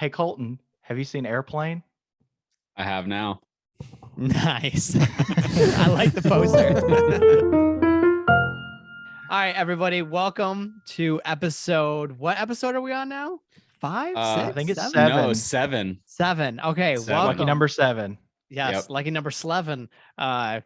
Hey Colton, have you seen Airplane? I have now. Nice. I like the poster. All right, everybody, welcome to episode. What episode are we on now? 5, 6, I think it's 7? No, 7. 7. Okay, 7. welcome. Lucky number 7. Yes, Yep. lucky number 11. Yeah.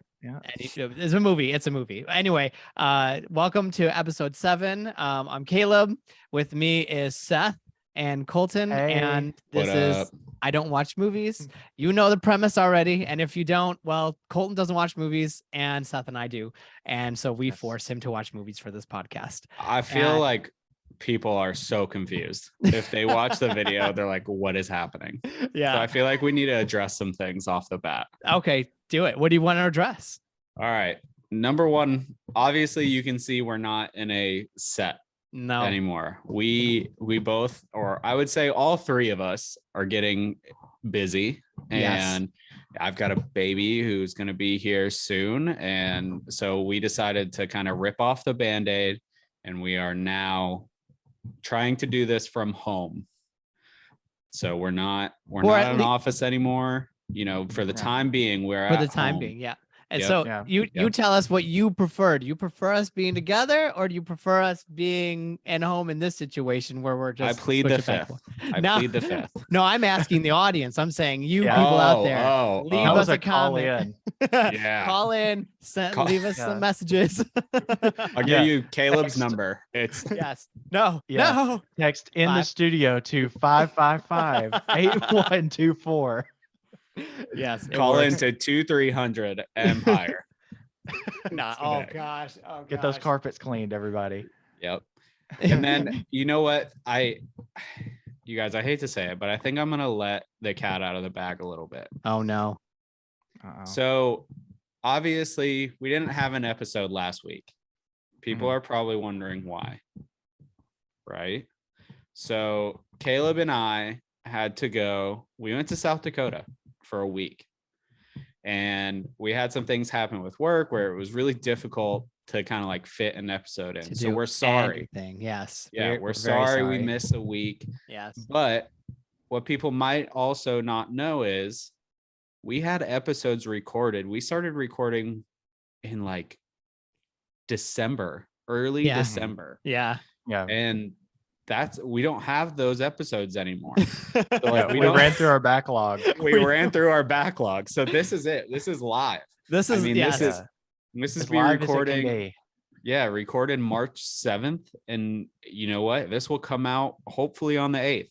It's a movie. It's a movie. Anyway, welcome to episode 7. I'm Caleb. With me is Seth and Colton. Hey. And What this is up? I don't watch movies. You know the premise already. And if you don't, well, Colton doesn't watch movies and Seth and I do. And so we Yes. force him to watch movies for this podcast. I feel like people are so confused. If they watch the video, they're like, what is happening? So Yeah. I feel like we need to address some things off the bat. Okay, do it. What do you want to address? All right. Number one, obviously you can see we're not in a set No. anymore. We both, or I would say all three of us, are getting busy. Yes. And I've got a baby who's going to be here soon. And so we decided to kind of rip off the Band-Aid, and we are now trying to do this from home. So we're not in an office anymore. You know, for the time being, we're For at the time home. being, yeah. And Yep. so Yeah. you tell us what you prefer. Do you prefer us being together, or do you prefer us being at home in this situation where we're just I plead the switching back fifth. and forth? I No. plead the fifth. No, I'm asking the audience. I'm saying you Yeah. people out there, leave That us was a a call comment. in. Yeah. Call in, leave us Yeah. some messages. I'll Yeah. give you Caleb's Text. number. It's Yes. No. Yeah. No. Text in the 5. studio to 555-8124. Yes. it call works. into 2300 Empire. Nah, today. oh gosh. Oh Get those gosh. carpets cleaned, everybody. Yep. And then you know what? You guys, I hate to say it, but I think I'm gonna let the cat out of the bag a little bit. Oh no. Uh-oh. So obviously we didn't have an episode last week. People are probably wondering why. Right? So Caleb and I had to go. We went to South Dakota for a week. And we had some things happen with work where it was really difficult to kind of like fit an episode in. To So do we're sorry. anything. Yes. Yeah, we're very sorry we missed a week. Yes. But what people might also not know is we had episodes recorded. We started recording in like December, early Yeah. December. Yeah. Yeah. And we don't have those episodes anymore. Yeah, we don't- ran through our backlog. We ran through our backlog. So this is it. This is live. This is this Yeah. is this is As being live as it can recording. be. Yeah, recorded March 7th. And you know what? This will come out hopefully on the 8th.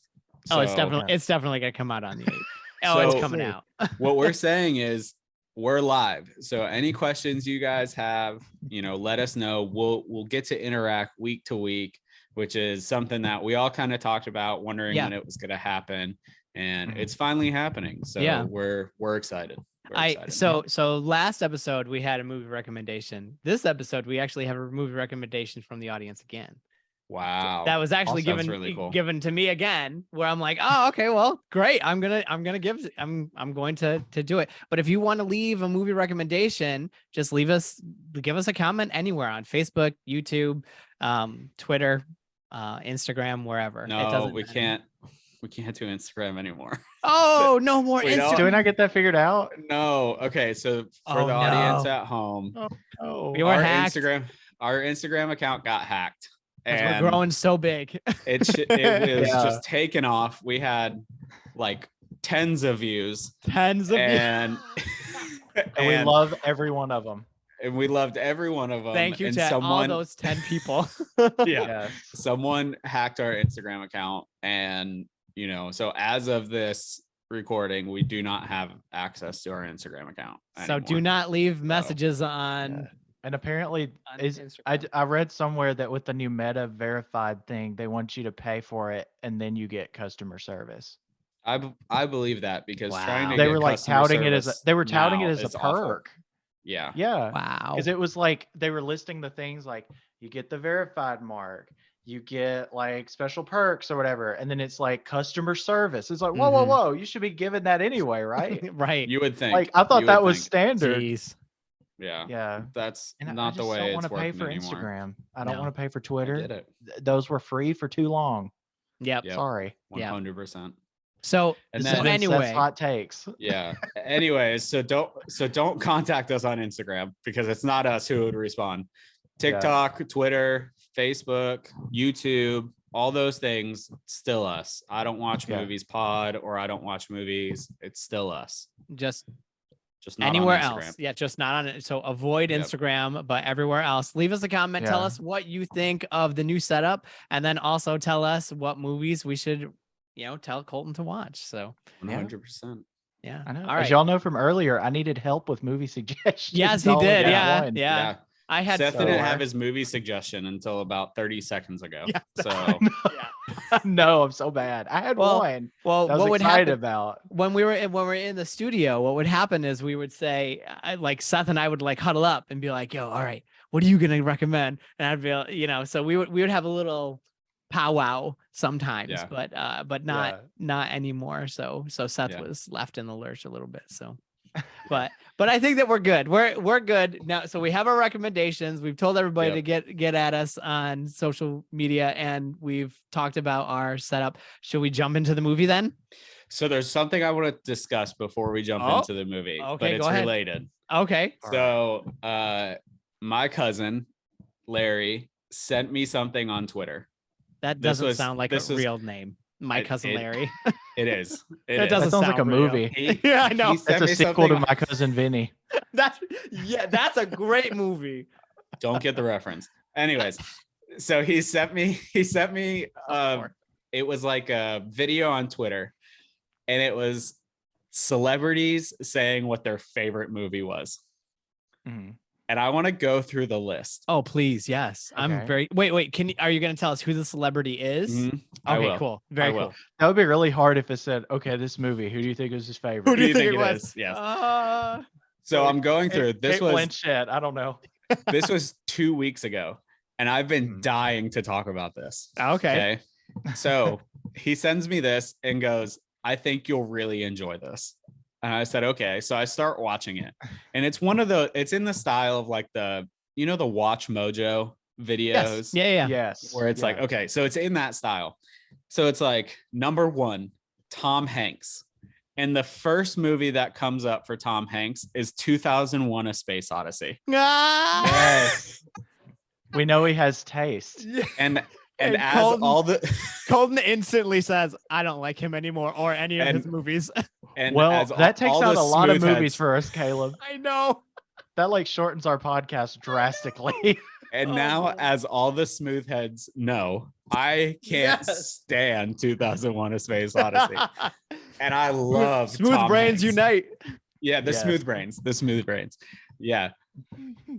Oh, it's So definitely gonna come out on the 8th. Oh, it's So- coming out. what we're saying is we're live. So any questions you guys have, let us know. We'll get to interact week to week, which is something that we all kind of talked about, wondering Yeah. when it was going to happen. And Mhm. it's finally happening. So Yeah. we're excited. So last episode we had a movie recommendation. This episode we actually have a movie recommendation from the audience again. Wow. That was actually That's really cool. given to me again, where I'm like, oh, okay, well, great. I'm going to do it. But if you want to leave a movie recommendation, just give us a comment anywhere on Facebook, YouTube, Twitter, Instagram, wherever. It No, doesn't we matter. can't. We can't do Instagram anymore. Oh, no more We don't- Instagram. Do we not get that figured out? No. Okay. So for Oh, the audience no. at home, Oh, We were hacked. our Instagram account got hacked. 'Cause And we're growing so big. it was Yeah. just taken off. We had like tens of views, Tens of and and we love every one of them. and we loved every one of them. Thank you and to all those 10 people. yeah, Yes. someone hacked our Instagram account, and so as of this recording, we do not have access to our Instagram account. So do anymore. not leave messages on. Yeah. And apparently, on is Instagram. I read somewhere that with the new Meta verified thing, they want you to pay for it and then you get customer service. I believe that because Wow. trying to They get were like customer touting it as service they were touting it now as a is awful. perk. Yeah. Yeah. Wow. Because it was like they were listing the things like you get the verified mark, you get like special perks or whatever, and then it's like customer service. It's like, whoa, whoa, Mhm. whoa, you should be given that anyway, right? Right. You would think. Like I thought You that would was think. standard. Jeez. Yeah. Yeah. That's And I not the just way don't it's want to pay working for anymore. Instagram. I don't No. want to pay for I Twitter. get it. Those were free for too long. Yep. Yep. Sorry. Yeah. 100%. So And This then has been Seth's anyway, hot takes. yeah. Anyways, so don't contact us on Instagram because it's not us who would respond. TikTok, Twitter, Facebook, YouTube, all those things, still us. I don't watch movies pod or I don't watch movies. It's still us. just Not anywhere on Instagram. else. Yeah, just not on it. So avoid Yep. Instagram, but everywhere else. Leave us a comment. Tell Yeah. us what you think of the new setup. And then also tell us what movies we should, tell Colton to watch. So 100%. yeah. I know. All As right. y'all know from earlier, I needed help with movie suggestions. Yes, he all in did. that Yeah. one. Yeah. I had Seth didn't four. have his movie suggestion until about 30 seconds ago. Yeah. So No, I'm so bad. I had one. Well, that I was what would excited happen about. when we were in the studio? What would happen is we would say, like Seth and I would like huddle up and be like, "Yo, all right, what are you gonna recommend?" And I'd be, so we would have a little powwow sometimes, Yeah. but not anymore. So Seth was left in the lurch a little bit. So, but I think that we're good. We're good now. So we have our recommendations. We've told everybody to get at us on social media, and we've talked about our setup. Should we jump into the movie then? So there's something I want to discuss before we jump into the movie, okay, but it's go ahead. related. Okay. So my cousin Larry sent me something on Twitter. That doesn't sound like a real name. My cousin Larry. It is. That doesn't sounds like a real. movie. Yeah, I know. It's a sequel to My Cousin Vinny. That's a great movie. Don't get the reference. Anyways, so he sent me it was like a video on Twitter, and it was celebrities saying what their favorite movie was. Mm-hmm. And I want to go through the list. Oh, please. Yes. Okay. I'm very, wait, are you going to tell us who the celebrity is? Mm-hmm. Okay, cool. Very cool. That would be really hard if it said, okay, this movie, who do you think is his favorite? Who do you think it was? is? Yes. So I'm going through this. Kate Blanchett. I don't know. This was 2 weeks ago, and I've been dying to talk about this. Okay. So he sends me this and goes, I think you'll really enjoy this. And I said, okay. So I start watching it, and it's it's in the style of like the Watch Mojo videos. Yes. Yeah. Yes. Where it's like, okay, so it's in that style. So it's like number 1, Tom Hanks. And the first movie that comes up for Tom Hanks is 2001: A Space Odyssey. Yes. We know he has taste. And And as Colton- all the Colton instantly says, I don't like him anymore or any of his movies. and Well, as that takes all out the a lot of smooth movies heads- for us, Caleb. I know. That like shortens our podcast drastically. And now, as all the smooth heads know, I can't stand 2001: A Space Odyssey. And I love Smooth Tom brains Hanks. unite. Yeah, the smooth brains. The smooth brains. Yeah.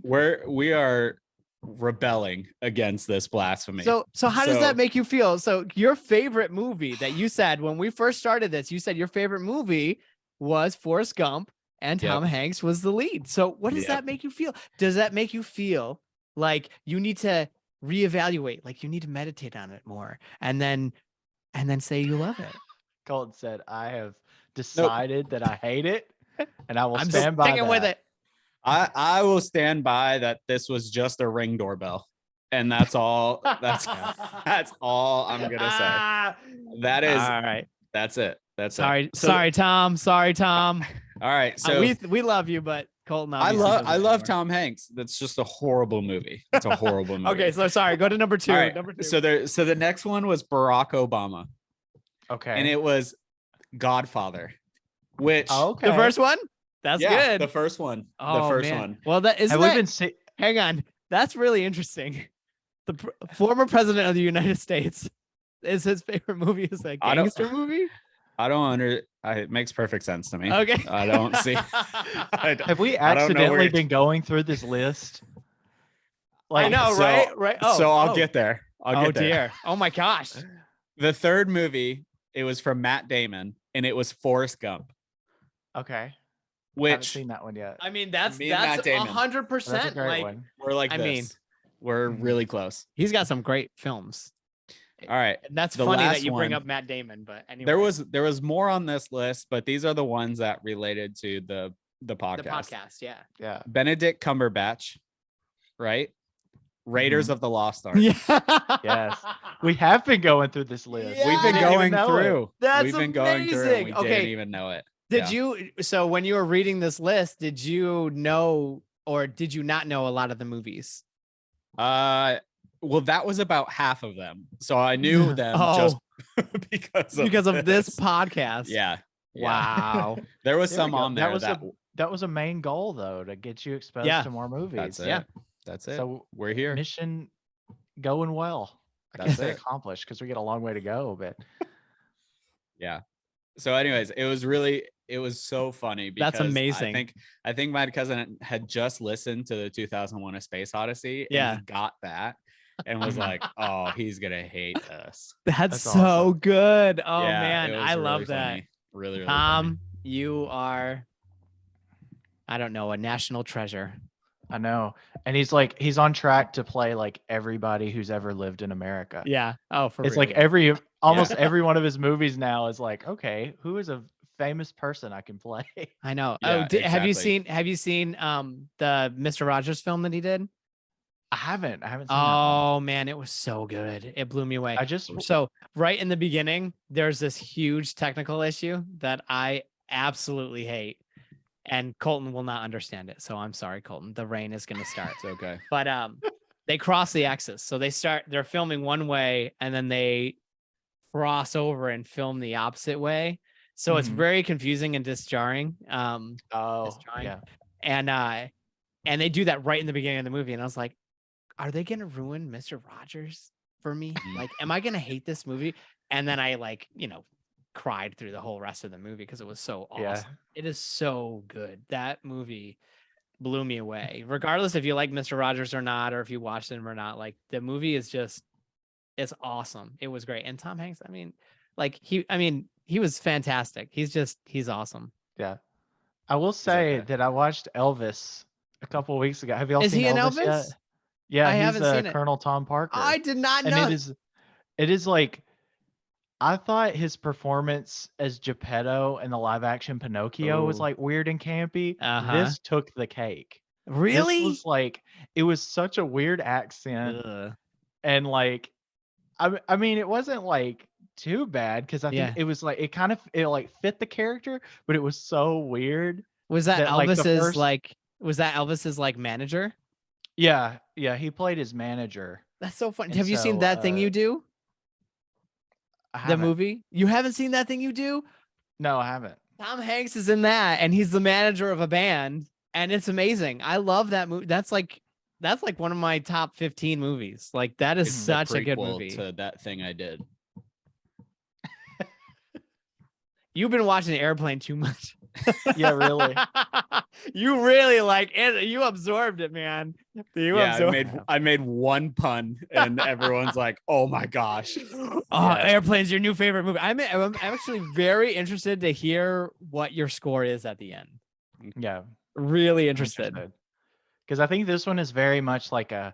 We are rebelling against this blasphemy. So how does that make you feel? So your favorite movie that you said when we first started this, you said your favorite movie was Forrest Gump and Tom Hanks was the lead. So what does that make you feel? Does that make you feel like you need to reevaluate, like you need to meditate on it more and then say you love it? Colton said, I have decided that I hate it and I will stand by sticking that. with it. I will stand by that this was just a Ring doorbell. And that's all that's all I'm gonna say. That is all right. That's it. Sorry, So- sorry, Tom. Sorry, Tom. All right. So we love you, but Colton. I obviously doesn't love anymore. Tom Hanks. That's just a horrible movie. It's a horrible movie. Okay, so sorry. Go to number 2. All right, Number 2. So the next one was Barack Obama, Okay. and it was Godfather, which okay. The first one? That's good. The first one. Oh, the first man. one. Well, that is Have we been hang on. That's really interesting. The former president of the United States is his favorite movie is a I don't- gangster movie. I don't it makes perfect sense to me. Okay. I don't see. Have we I don't know where accidentally you're- been going through this list? I know, so- right? Right. Oh, so I'll get there. I'll Oh get there. dear. Oh my gosh. The third movie, it was from Matt Damon, and it was Forrest Gump, Okay. Haven't which seen that one yet. I mean, that's Me and Matt Damon. 100%. That's a great Like one. we're like I this. mean- We're Mhm. really close. he's got some great films. All right. And that's The funny that last you bring one- up Matt Damon, but anyway. There was more on this list, but these are the ones that related to the podcast. the podcast, yeah. Yeah. Benedict Cumberbatch, right? Raiders Mhm. of the Lost Ark. Yeah. Yes. We have been going through this list. Yeah. We've been Didn't even going know it. through. That's We've been going through, and we amazing. Okay. didn't even know it. Did you? So when you were reading this list, did you know or did you not know a lot of the movies? Well, that was about half of them, so I knew them just because of this podcast. Yeah. Wow. There was There we some go. on there That was a main goal though, to get you exposed Yeah. to more movies. That's it. Yeah. That's it. So We're here. mission going well. I That's can't say it. accomplished because we get a long way to go, but Yeah. So anyways, it was so funny because That's amazing. I think my cousin had just listened to the 2001 A Space Odyssey Yeah. and he got that and was like, "Oh, he's going to hate us." That's so awesome. good. Oh Yeah, man, it was I really love that. funny. Really, really Tom, you are, I don't know, a national treasure. I know. And he's on track to play like everybody who's ever lived in America. Yeah. Oh, for It's real. like almost every one of his movies now is like, okay, who is a famous person I can play? I know. Yeah, Oh, have you exactly. seen the Mr. Rogers film that he did? I haven't seen that one. Oh man, it was so good. It blew me away. So right in the beginning, there's this huge technical issue that I absolutely hate. And Colton will not understand it. So I'm sorry, Colton. The rain is gonna start. It's okay. But they cross the axis. So they're filming one way and then they cross over and film the opposite way. So it's Mhm. very confusing and disjarring. Oh, disjarring. yeah. And they do that right in the beginning of the movie. And I was like, are they gonna ruin Mr. Rogers for me? Like, am I gonna hate this movie? And then I cried through the whole rest of the movie because it was so awesome. Yeah. It is so good. That movie blew me away. Regardless if you like Mr. Rogers or not, or if you watched him or not, like the movie is just, it's awesome. It was great. And Tom Hanks, he was fantastic. He's awesome. Yeah. I will say that I watched Elvis a couple of weeks ago. Have y'all Is seen he in Elvis yet? Elvis? Yeah, I he's haven't seen it. Colonel Tom Parker. I did not and know. it is like, I thought his performance as Geppetto in the live action Pinocchio was Ooh. like weird and campy. Uh-huh. This took the cake. Really? This was like, it was such a weird accent. Ugh. And like, I mean, it wasn't like too bad because I think Yeah. it was like, it like fit the character, but it was so weird. Was that like, the Elvis's first- was that Elvis's like manager? Yeah, he played his manager. That's so fun. And Have you seen so, That Thing You Do? I The haven't. movie? You haven't seen That Thing You Do? No, I haven't. Tom Hanks is in that, and he's the manager of a band, and it's amazing. I love that movie. That's like one of my top 15 movies. Like that is It's such the a good prequel movie. to That Thing I Did. You've been watching the Airplane too much. Yeah, really. You really like it. You absorbed it, man. I made one pun and everyone's like, "Oh my gosh." Airplane's your new favorite movie. I'm actually very interested to hear what your score is at the end. Yeah. Really interested. Because I think this one is very much like I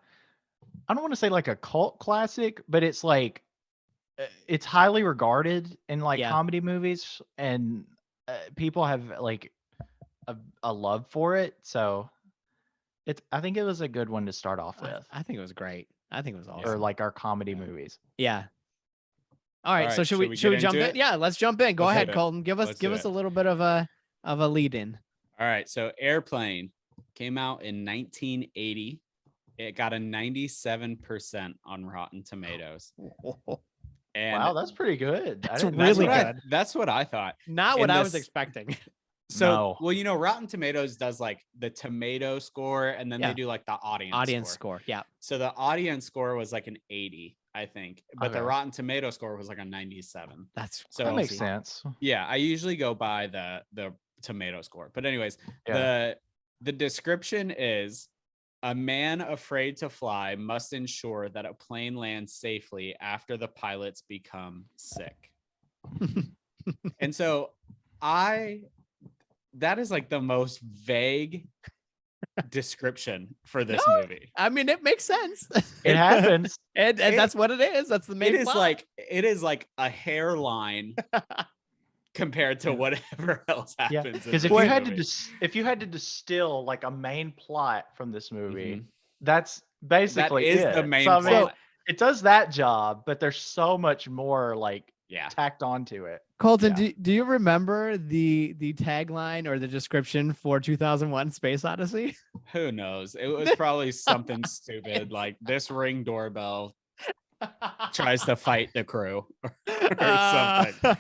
don't want to say like a cult classic, but it's like, it's highly regarded in like comedy movies, and people have like a love for it. So I think it was a good one to start off with. I think it was great. I think it was awesome. Or like our comedy movies. Yeah. All right. So should we jump in? it? Yeah, let's jump in. Go ahead, do it. Colton. Give us a little bit of a lead in. All right. So Airplane came out in 1980. It got a 97% on Rotten Tomatoes. And wow, that's pretty good. That's really good. That's what I thought. Not what I was expecting. So, well, Rotten Tomatoes does like the tomato score, and then they do like the audience score. Yeah. So the audience score was like an 80, I think, but the Rotten Tomato score was like a 97. That makes sense. Yeah, I usually go by the tomato score. But anyways, the description is: a man afraid to fly must ensure that a plane lands safely after the pilots become sick. And so that is like the most vague description for this movie. I mean, it makes sense. It happens. and that's what it is. That's the main plot. It is like a hairline compared to whatever else happens. Because if you had to distill like a main plot from this movie, that's basically is the it. main So, I mean, plot. it does that job, but there's so much more like tacked onto it. Colton, do you remember the tagline or the description for 2001 Space Odyssey? Who knows? It was probably something stupid like this Ring doorbell tries to fight the crew or something.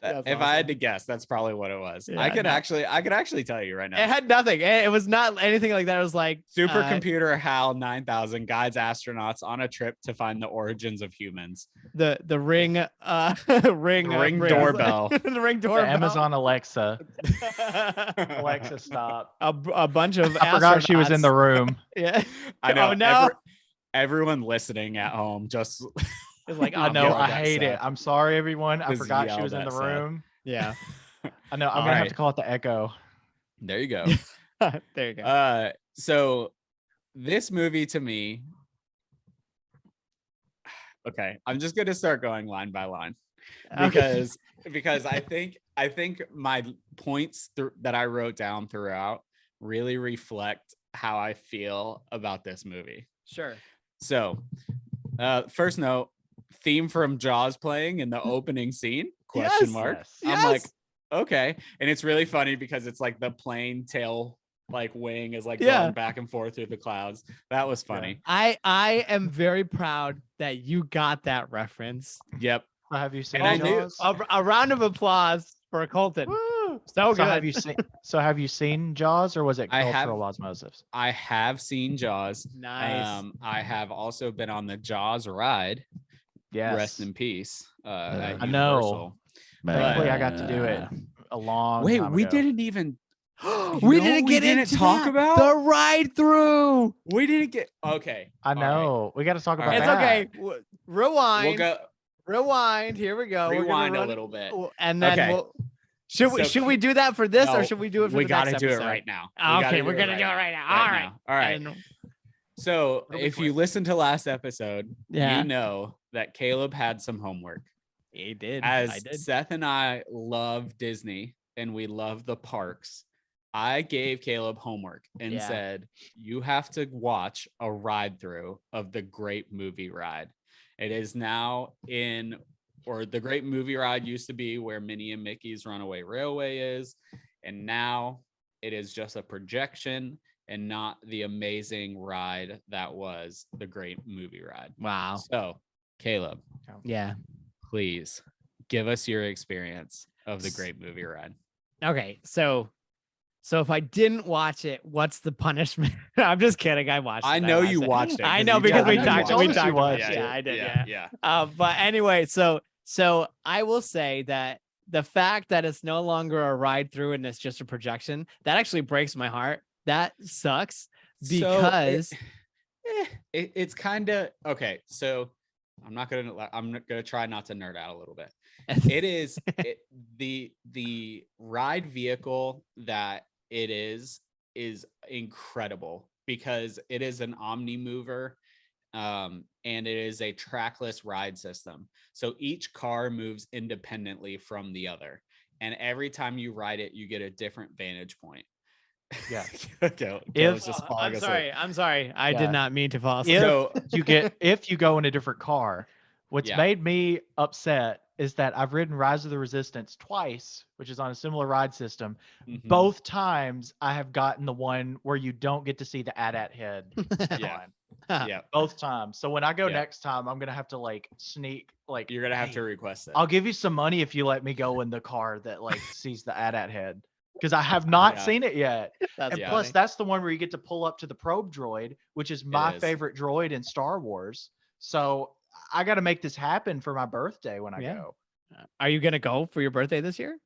If I had to guess, that's probably what it was. I could actually tell you right now. It had nothing. It was not anything like that. It was like supercomputer HAL 9000 guides astronauts on a trip to find the origins of humans. The ring ring doorbell. The Ring doorbell. The Amazon Alexa. Alexa, stop. A bunch of I forgot she was in the room. Yeah. I know. Oh, no. Everyone listening at home just it's like, I know, I hate it. I'm sorry, everyone. I forgot she was in the room. Yeah. I know. I'm gonna have to call it the Echo. There you go. There you go. So this movie to me. Okay, I'm just gonna start going line by line because I think my points that I wrote down throughout really reflect how I feel about this movie. Sure. So, first note, theme from Jaws playing in the opening scene? Question mark. Yes. I'm like, okay. And it's really funny because it's like the plane tail like wing is like going back and forth through the clouds. That was funny. I am very proud that you got that reference. Yep. So have you seen Jaws? A round of applause for Colton. Woo! So good. Have you seen Jaws, or was it cultural osmosis? I have seen Jaws. Nice. I have also been on the Jaws ride. Yes. Rest in peace. I know. Thankfully, I got to do it a long time we ago. didn't even we didn't talk about the ride through. We didn't get okay. I know. Right. We got to talk about it's that. It's okay. Rewind. We'll go. Rewind. Here we go. Rewind a little bit, and then should we do that for this, or should we do it for the next episode? We got to do it right now. Okay, we're gonna do it right now. All right. So if you listen to last episode, you know that Caleb had some homework. He did. I did. Seth and I love Disney and we love the parks. I gave Caleb homework and said, you have to watch a ride through of the Great Movie Ride. It is now the Great Movie Ride used to be where Minnie and Mickey's Runaway Railway is. And now it is just a projection and not the amazing ride that was the Great Movie Ride. Wow. So, Caleb. Yeah. Please give us your experience of the Great Movie Ride. Okay. So if I didn't watch it, what's the punishment? I'm just kidding. I watched it. I know you watched it. I know because we talked. Yeah, I did. Yeah. But anyway, so I will say that the fact that it's no longer a ride through and it's just a projection, that actually breaks my heart. That sucks because it's kind of okay. So I'm gonna try not to nerd out a little bit. It is the ride vehicle that it is incredible because it is an omni mover, and it is a trackless ride system. So each car moves independently from the other, and every time you ride it, you get a different vantage point. Yeah. Okay. I'm sorry. I did not mean to fall asleep. If you go in a different car, what's made me upset is that I've ridden Rise of the Resistance twice, which is on a similar ride system. Mm-hmm. Both times I have gotten the one where you don't get to see the AT-AT head. Yeah. Both times. So when I go next time, I'm gonna have to sneak. You're gonna have to request it. I'll give you some money if you let me go in the car that sees the AT-AT head. Because I have not seen it yet. Plus, that's the one where you get to pull up to the probe droid, which is my favorite droid in Star Wars. So I got to make this happen for my birthday when I go. Are you going to go for your birthday this year?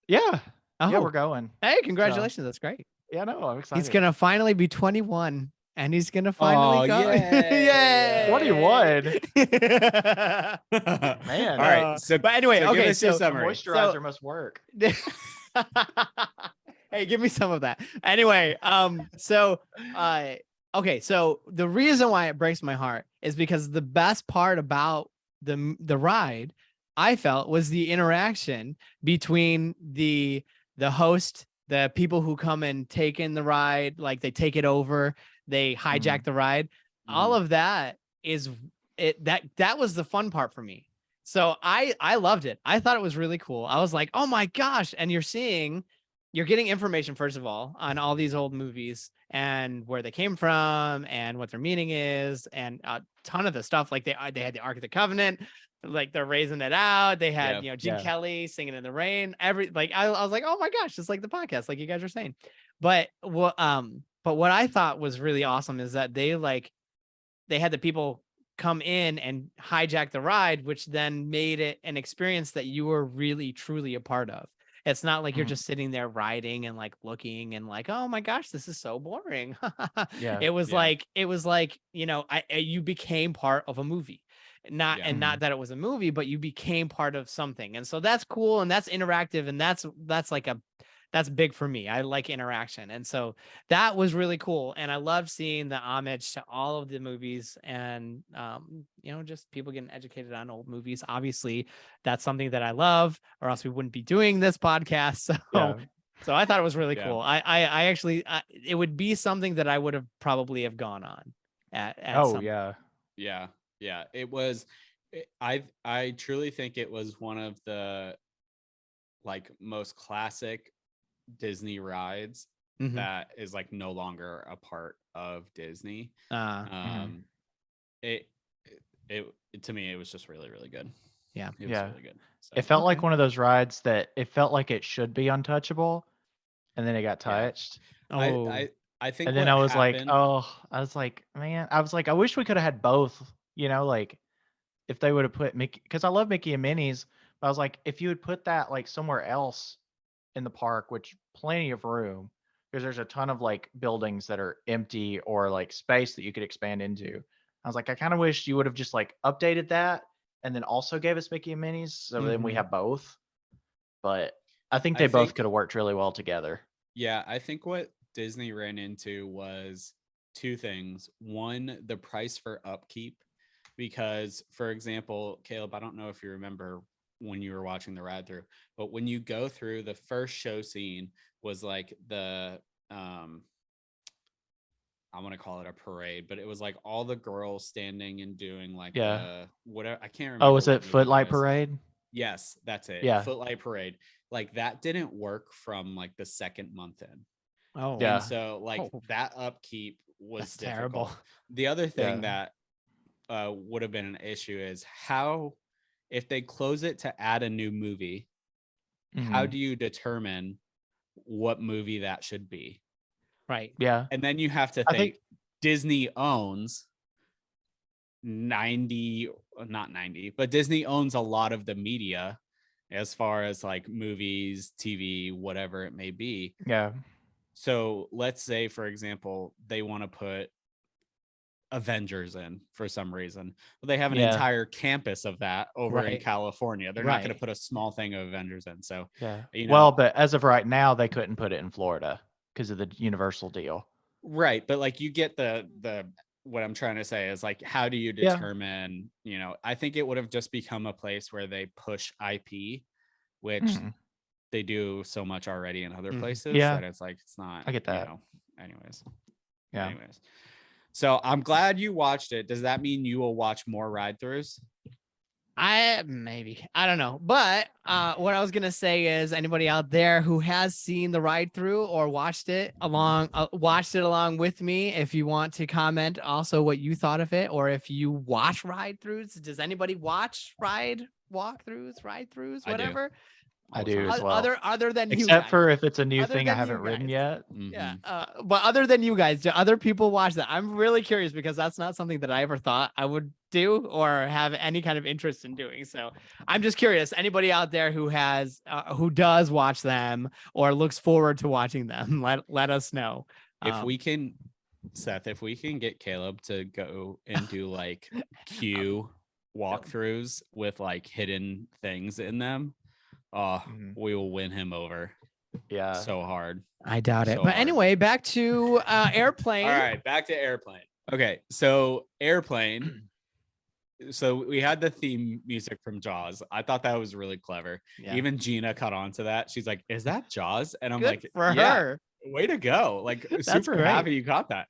Yeah. Oh. Yeah, we're going. Hey, congratulations. So, that's great. Yeah, no, I'm excited. He's going to finally be 21 and he's going to finally go. Yay. 21. Man. All right. But anyway, okay. So moisturizer must work. Hey, give me some of that. Anyway, okay, so the reason why it breaks my heart is because the best part about the ride, I felt, was the interaction between the host, the people who come and take in the ride, they take it over, they hijack the ride. All of that is it. That was the fun part for me. So I loved it. I thought it was really cool. I was like, oh my gosh. And you're getting information, first of all, on all these old movies and where they came from and what their meaning is, and a ton of the stuff. Like they had the Ark of the Covenant, like they're raising it out. They had, Gene Kelly singing in the rain. I was like, oh my gosh, it's like the podcast, like you guys are saying. But what I thought was really awesome is that they had the people come in and hijack the ride, which then made it an experience that you were really truly a part of. It's not like you're just sitting there riding and like looking and like, oh my gosh, this is so boring. It was like, you became part of a movie. Not that it was a movie, but you became part of something. And so that's cool, and that's interactive, and that's big for me. I like interaction. And so that was really cool. And I loved seeing the homage to all of the movies and, just people getting educated on old movies. Obviously, that's something that I love, or else we wouldn't be doing this podcast. So I thought it was really cool. I actually, it would be something that I would have probably have gone on at some point. Yeah. It was, I truly think it was one of the like most classic Disney rides that is like no longer a part of Disney. It to me, it was just really, really good. Yeah. It was really good. So, it felt like one of those rides that it felt like it should be untouchable, and then it got touched. I think, and then I was like, man, I wish we could have had both, like if they would have put Mickey, because I love Mickey and Minnie's, but I was like, if you would put that like somewhere else in the park, which plenty of room, because there's a ton of like buildings that are empty or like space that you could expand into. I was like, I kind of wish you would have just like updated that and then also gave us Mickey and Minnie's, so then we have both. But I think they both could have worked really well together. Yeah, I think what Disney ran into was two things. One, the price for upkeep, because for example, Caleb, I don't know if you remember when you were watching the ride through, but when you go through, the first show scene was like the I want to call it a parade, but it was like all the girls standing and doing like whatever, I can't remember. Oh, was it Footlight Parade? Yes, that's it. Yeah, Footlight Parade. Like that didn't work from like the second month in. Oh yeah. And so like that upkeep was terrible. The other thing that would have been an issue is how, if they close it to add a new movie, how do you determine what movie that should be? Right. Yeah. And then you have to think Disney owns 90, not 90, but Disney owns a lot of the media as far as like movies, TV, whatever it may be. Yeah. So let's say, for example, they want to put Avengers in for some reason. Well, they have an entire campus of that over in California. They're not going to put a small thing of Avengers in. So well, but as of right now, they couldn't put it in Florida because of the Universal deal. Right. But like you get the what I'm trying to say is like, how do you determine, I think it would have just become a place where they push IP, which they do so much already in other places that it's like, it's not, I get that. Anyways. So I'm glad you watched it. Does that mean you will watch more ride throughs? I don't know. But what I was gonna say is, anybody out there who has seen the ride through or watched it along with me, if you want to comment also what you thought of it, or if you watch ride throughs. Does anybody watch ride throughs, whatever? I do as well. Other than you guys. Except for if it's a new thing I haven't ridden yet. Yeah. But other than you guys, do other people watch that? I'm really curious, because that's not something that I ever thought I would do or have any kind of interest in doing. So I'm just curious. Anybody out there who has who does watch them or looks forward to watching them, let us know. If we can, Seth, if we can get Caleb to go and do like queue walkthroughs with like hidden things in them, we will win him over. Yeah. So hard. I doubt it. But anyway, back to Airplane. All right, back to Airplane. Okay, so Airplane. So we had the theme music from Jaws. I thought that was really clever. Yeah. Even Gina caught on to that. She's like, "Is that Jaws?" And I'm Good like, for her. Way to go. Like super great. happy you caught that.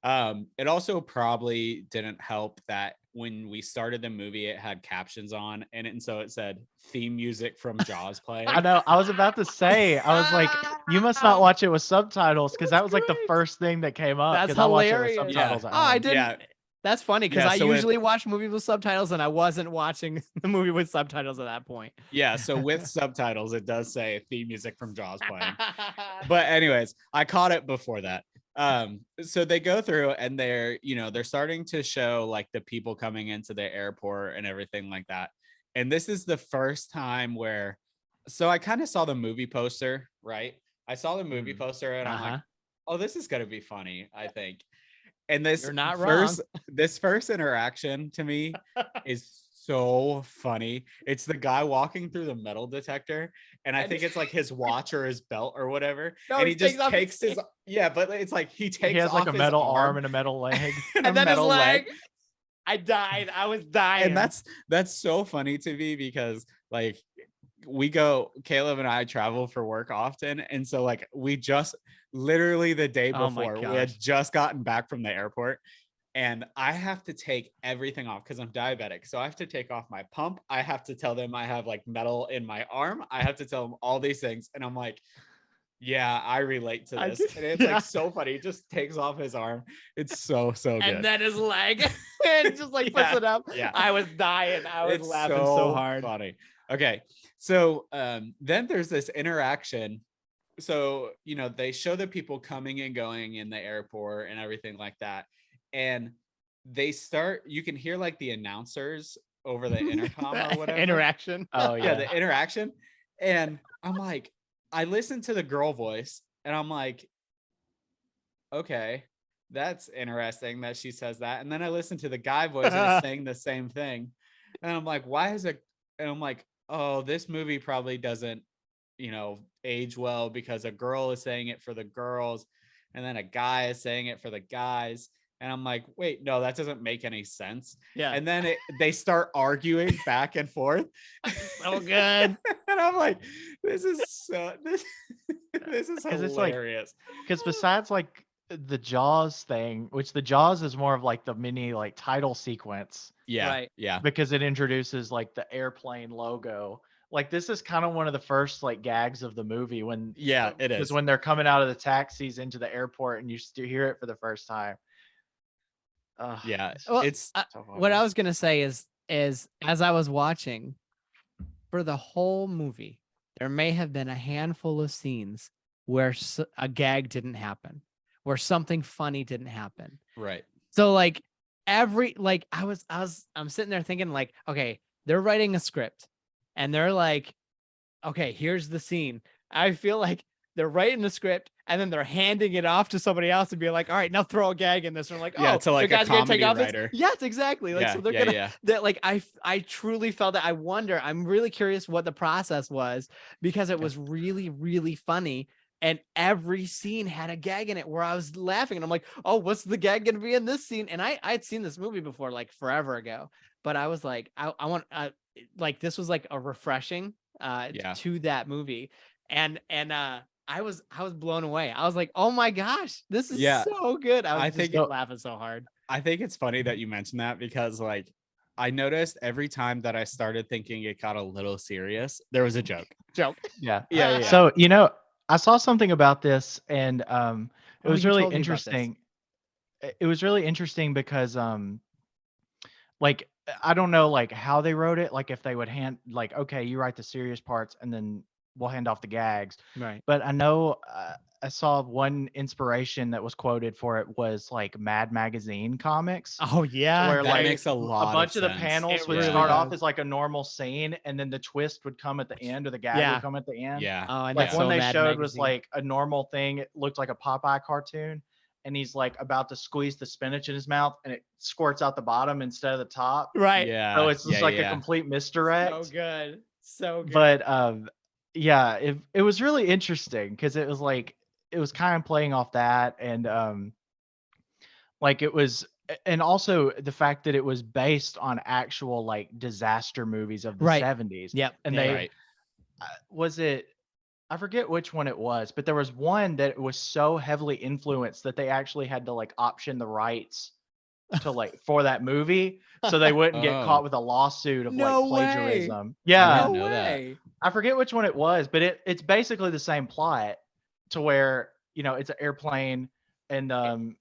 It also probably didn't help that when we started the movie, it had captions on, and so it said theme music from Jaws playing. I know. I was about to say, I was like, you must not watch it with subtitles, because that was like the first thing that came up. That's Because I watch it with hilarious. subtitles Yeah. at Oh, I home. didn't. Yeah. That's funny because Yeah, I so with- usually watch movies with subtitles, and I wasn't watching the movie with subtitles at that point. Yeah, so with subtitles, it does say theme music from Jaws playing. But anyways, I caught it before that. So they go through and they're starting to show like the people coming into the airport and everything like that. And this is the first time where, so I kind of saw the movie poster, right? I saw the movie poster and I'm like, oh, this is gonna be funny, I think. And You're not wrong. This first interaction to me is so funny. It's the guy walking through the metal detector, and I think it's like his watch or his belt or whatever. No, and he just takes off takes his but it's like he takes He has like off a his metal arm and a metal leg. and then his leg. I died. I was dying. And that's so funny to me because like Caleb and I travel for work often, and so like we just literally the day before we had just gotten back from the airport, and I have to take everything off because I'm diabetic. So I have to take off my pump. I have to tell them I have like metal in my arm. I have to tell them all these things, and I'm like, yeah, I relate to this. And it's like so funny. He just takes off his arm. It's so good. And then his leg and just like puts it up. Yeah. I was dying. I was laughing so hard. Funny. Okay. So then there's this interaction. So, they show the people coming and going in the airport and everything like that. And you can hear like the announcers over the intercom or whatever. Interaction. Oh yeah. The interaction. And I'm like, I listened to the girl voice and I'm like, okay, that's interesting that she says that. And then I listened to the guy voice and it's saying the same thing. And I'm like, why is it? And I'm like, oh, this movie probably doesn't, age well because a girl is saying it for the girls and then a guy is saying it for the guys. And I'm like, wait, no, that doesn't make any sense. Yeah. And then they start arguing back and forth. So good. And I'm like, this is hilarious. Because besides like the Jaws thing, which the Jaws is more of like the mini like title sequence. Yeah. Right. Yeah. Because it introduces like the airplane logo. Like this is kind of one of the first like gags of the movie when it is. Because when they're coming out of the taxis into the airport and you hear it for the first time. It's what I was gonna say is as I was watching for the whole movie, there may have been a handful of scenes where a gag didn't happen, where something funny didn't happen. Right. So like I'm sitting there thinking like, okay, they're writing a script and they're like, okay, here's the scene. I feel like they're writing the script and then they're handing it off to somebody else and be like, all right, now throw a gag in this. And I'm like, oh, to like the guy's a gonna take comedy off writer. Yes, exactly. Like, so they're gonna that like I truly felt that. I'm really curious what the process was because it was really, really funny. And every scene had a gag in it where I was laughing and I'm like, oh, what's the gag going to be in this scene? And I'd seen this movie before, like forever ago, but I was like, I want like, this was like a refreshing to that movie. And I was blown away. I was like, oh my gosh, this is so good. I was laughing so hard. I think it's funny that you mentioned that because like, I noticed every time that I started thinking it got a little serious, there was a joke. Yeah. So, I saw something about this and it was really interesting. It was really interesting because like I don't know like how they wrote it, like if they would hand like, okay, you write the serious parts and then we'll hand off the gags. Right. But I know I saw one inspiration that was quoted for it was like Mad Magazine comics. Oh yeah. Where that makes a bunch of the panels would start off as like a normal scene and then the twist would come at the end or the gag would come at the end. Yeah. Oh, like one they showed was like a normal thing. It looked like a Popeye cartoon. And he's like about to squeeze the spinach in his mouth and it squirts out the bottom instead of the top. Right. Yeah. So it's just like a complete misdirect. So good. But it was really interesting because it was like it was kind of playing off that and like it was, and also the fact that it was based on actual like disaster movies of the 70s. Yep. And was it I forget which one it was, but there was one that was so heavily influenced that they actually had to like option the rights to like for that movie so they wouldn't get caught Oh, with a lawsuit of like No way. plagiarism. I Yeah. didn't No know that. way. I forget which one it was, but it's basically the same plot to where, it's an airplane and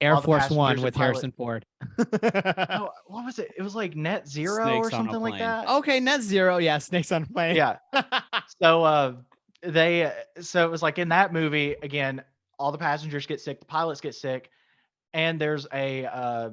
Air all the Force One passengers and with pilot. Harrison Ford. Oh, what was it? It was like Net Zero or Snakes on a something like plane. that. Okay, Net Zero. Yeah, Snakes on a Plane. Yeah. So so it was like in that movie again, all the passengers get sick, the pilots get sick, and there's a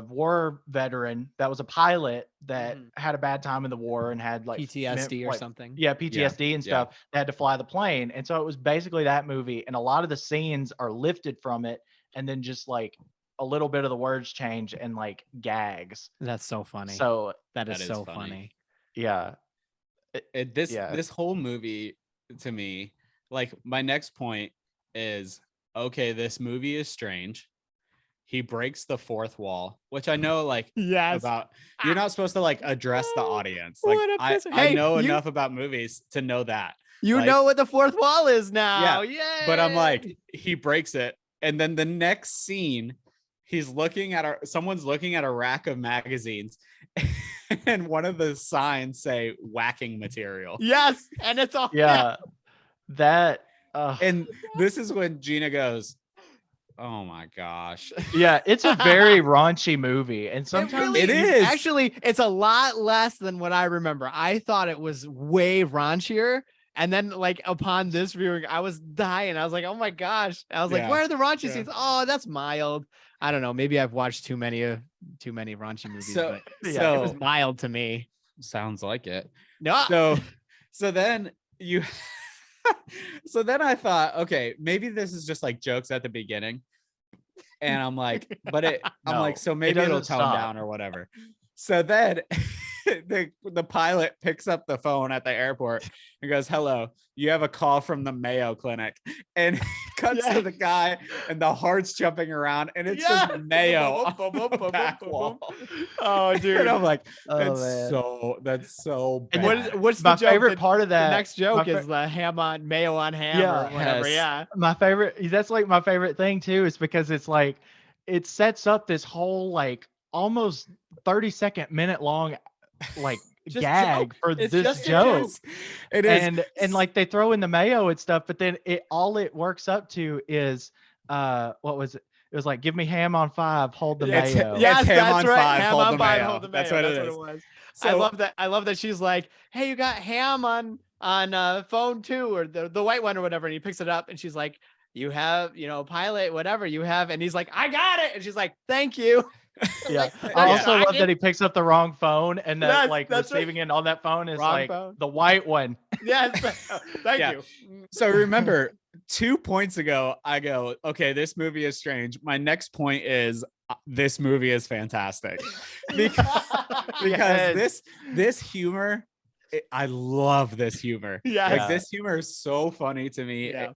war veteran that was a pilot that had a bad time in the war and had like PTSD or something. Yeah, PTSD and stuff. They had to fly the plane, and so it was basically that movie, and a lot of the scenes are lifted from it, and then just like a little bit of the words change and like gags. That's so funny. So that is so funny. funny. Yeah. This whole movie to me, like my next point is, okay, this movie is strange. He breaks the fourth wall, which I know like about. You're not supposed to like address the audience. Like I know enough about movies to know that. You like, know what the fourth wall is now. Yeah. But I'm like, he breaks it. And then the next scene, someone's looking at a rack of magazines. And one of the signs say whacking material. Yes. And it's all that and this is when Gina goes, oh my gosh. Yeah, it's a very raunchy movie. And sometimes it is. Actually, it's a lot less than what I remember. I thought it was way raunchier. And then like upon this viewing, I was dying. I was like, oh my gosh. I was like, where are the raunchy scenes? Oh, that's mild. I don't know. Maybe I've watched too many raunchy movies, but it was mild to me. Sounds like it. No. So then so then I thought, okay, maybe this is just like jokes at the beginning. And I'm like, I'm like, so maybe it'll tone down or whatever. So then the pilot picks up the phone at the airport and goes, hello, you have a call from the Mayo Clinic, and cuts to the guy and the heart's jumping around and it's just Mayo on the back wall. Oh, dude. And I'm like, that's so bad. And what's my the favorite part of that? The next joke is the Mayo on ham or whatever. Yeah. My favorite, that's like my favorite thing too, is because it's like, it sets up this whole like almost 30-second minute long like gag for this joke. It is. And like they throw in the mayo and stuff, but then it works up to is what was it? It was like, give me ham on 5, hold the mayo. Yes, ham that's on right. 5, ham hold on the 5, mayo. hold the mayo. That's what it was. So, I love that she's like, hey, you got ham on phone 2 or the white one or whatever, and he picks it up and she's like, you have, Pilot, whatever you have, and he's like, I got it, and she's like, thank you. Yeah. I also love that he picks up the wrong phone and that receiving it on that phone is wrong phone. The white one. Yes. Thank you. So remember, 2 points ago, I go, okay, this movie is strange. My next point is this movie is fantastic. Because this humor, I love this humor. Yeah. Like this humor is so funny to me. Yeah.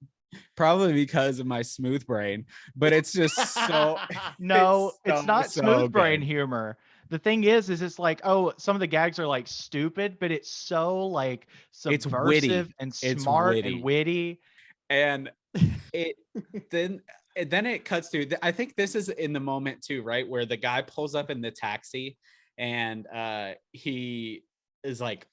Probably because of my smooth brain, but it's just so it's not smooth brain humor. The thing is it's like, oh, some of the gags are like stupid, but it's so like subversive and smart and witty. And then it cuts to, I think this is in the moment too, right? Where the guy pulls up in the taxi and he is like,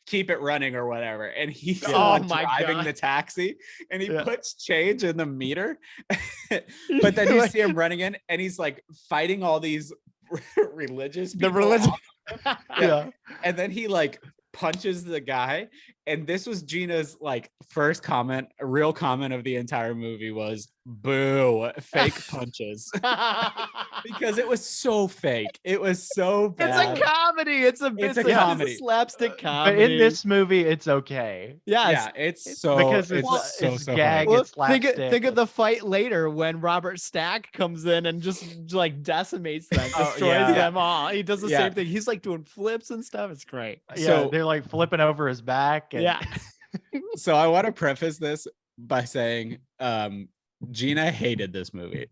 keep it running or whatever, and he's driving the taxi and he puts change in the meter. But then you see him running in and he's like fighting all these religious people. And then he like punches the guy, and this was Gina's like first real comment of the entire movie was, boo, fake punches. Because it was so fake. It was so bad. It's a comedy. It's a comedy. It's a slapstick comedy. But in this movie, it's okay. Yeah, it's so because it's gag. Well, it's slapstick. Think of the fight later when Robert Stack comes in and just like decimates them, destroys them all. He does the same thing. He's like doing flips and stuff. It's great. So they're like flipping over his back. And... So I want to preface this by saying, Gina hated this movie.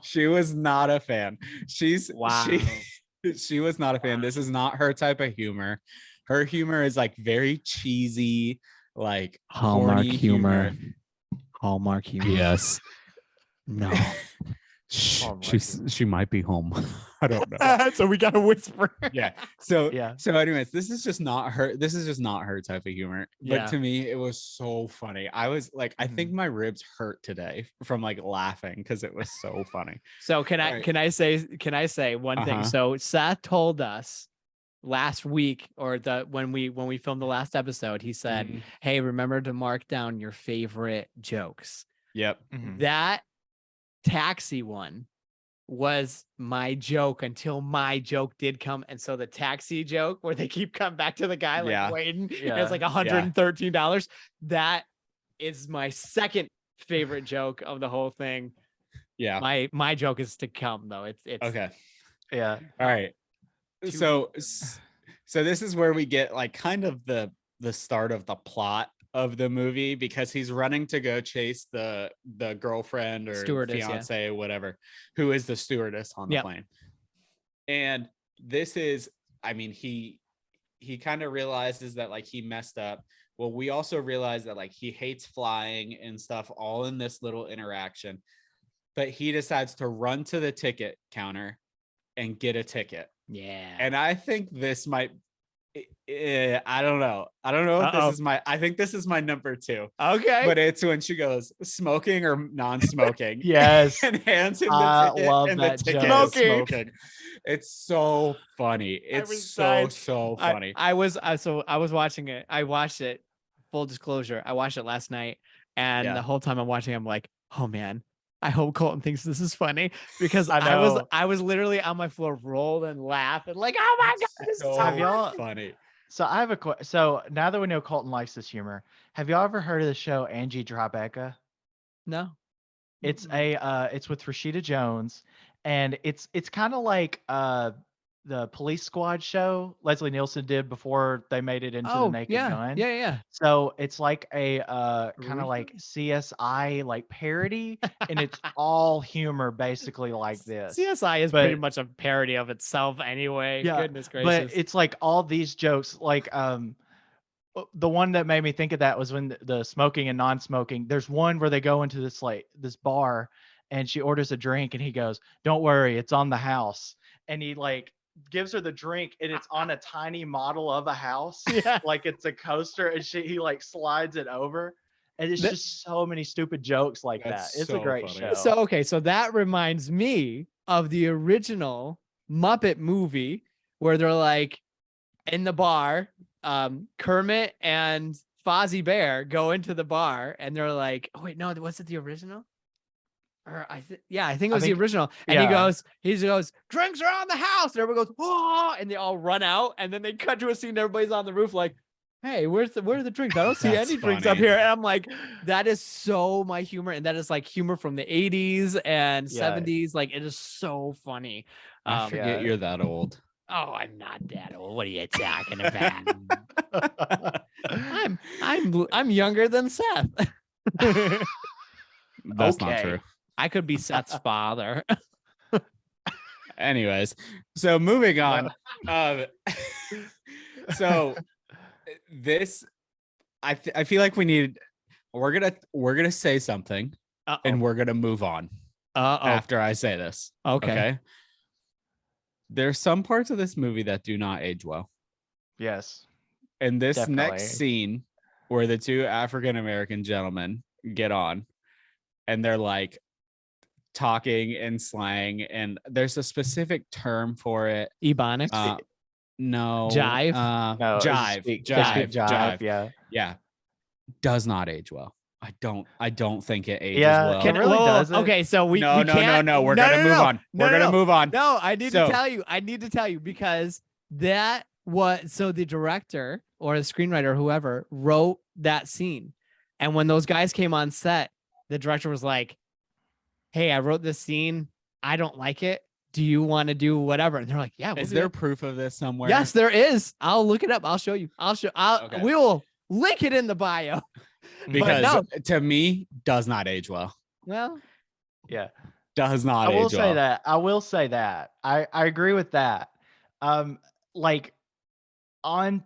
She was not a fan. She was not a fan. This is not her type of humor. Her humor is like very cheesy, like Hallmark corny humor. Hallmark humor. Yes. No. She might be home. I don't know. So we gotta whisper. Yeah. So Yeah. So anyways, this is just not her. This is just not her type of humor. But Yeah. to me, it was so funny. I was like, I think my ribs hurt today from like laughing because it was so funny. So can I say one thing? So Seth told us last week, or when we filmed the last episode, he said, "Hey, remember to mark down your favorite jokes." Yep. That taxi one was my joke until my joke did come. And so the taxi joke where they keep coming back to the guy like waiting, it's like $113. That is my second favorite joke of the whole thing. Yeah. My joke is to come though. It's okay. Yeah. All right. So this is where we get like kind of the start of the plot of the movie, because he's running to go chase the girlfriend or stewardess, fiance, whatever, who is the stewardess on the plane. And this is, I mean, he kind of realizes that like he messed up. Well, we also realize that like he hates flying and stuff, all in this little interaction. But he decides to run to the ticket counter and get a ticket. Yeah. And I think this might, I don't know if this is I think this is my number 2. Okay. But it's when she goes, smoking or non-smoking. Yes. And hands him the ticket. Love and that the ticket joke. is smoking. It's so funny. It's so funny. I was watching it. I watched it. Full disclosure, I watched it last night, and the whole time I'm watching, I'm like, oh man, I hope Colton thinks this is funny, because I was literally on my floor rolling, laughing, like, oh my god, this is so funny. So I have a question. So now that we know Colton likes this humor, have y'all ever heard of the show Angie Tribeca? No. It's it's with Rashida Jones, and it's kind of like the Police Squad show Leslie Nielsen did before they made it into the Naked Gun. Yeah. So it's like a kind of like CSI like parody, and it's all humor basically like this. CSI is pretty much a parody of itself anyway. Yeah, goodness gracious. But it's like all these jokes, like the one that made me think of that was when the smoking and non-smoking. There's one where they go into this bar, and she orders a drink, and he goes, "Don't worry, it's on the house," and he like gives her the drink, and it's on a tiny model of a house, like it's a coaster, and he like slides it over, and it's just so many stupid jokes like that. It's a great show. So that reminds me of the original Muppet movie where they're like in the bar, Kermit and Fozzie Bear go into the bar, and they're like, oh wait, no, was it the original? Or I think it was the original. And he goes, drinks are on the house. And everyone goes, oh, and they all run out. And then they cut to a scene. Everybody's on the roof like, hey, where are the drinks? I don't see any drinks up here. And I'm like, that is so my humor. And that is like humor from the 80s and 70s. Like, it is so funny. I forget you're that old. Oh, I'm not that old. What are you talking about? I'm younger than Seth. That's not true. I could be Seth's father. Anyways, so moving on. So this, I feel like we're gonna say something, and we're gonna move on after I say this. Okay. There's some parts of this movie that do not age well. Yes. And this next scene where the two African American gentlemen get on, and they're like talking in slang, and there's a specific term for it. Ebonics? No. Jive? No, jive. Yeah. Does not age well. I don't think it ages well. It really doesn't. Okay, so we No. We're gonna move on. We're gonna move on. No, I need to tell you because so the director or the screenwriter or whoever wrote that scene. And when those guys came on set, the director was like, hey, I wrote this scene. I don't like it. Do you want to do whatever? And they're like, yeah. Is there proof of this somewhere? Yes, there is. I'll look it up. I'll show you. We will link it in the bio. Because to me, does not age well. Well, yeah. Does not age well. I will say that. I agree with that. Like on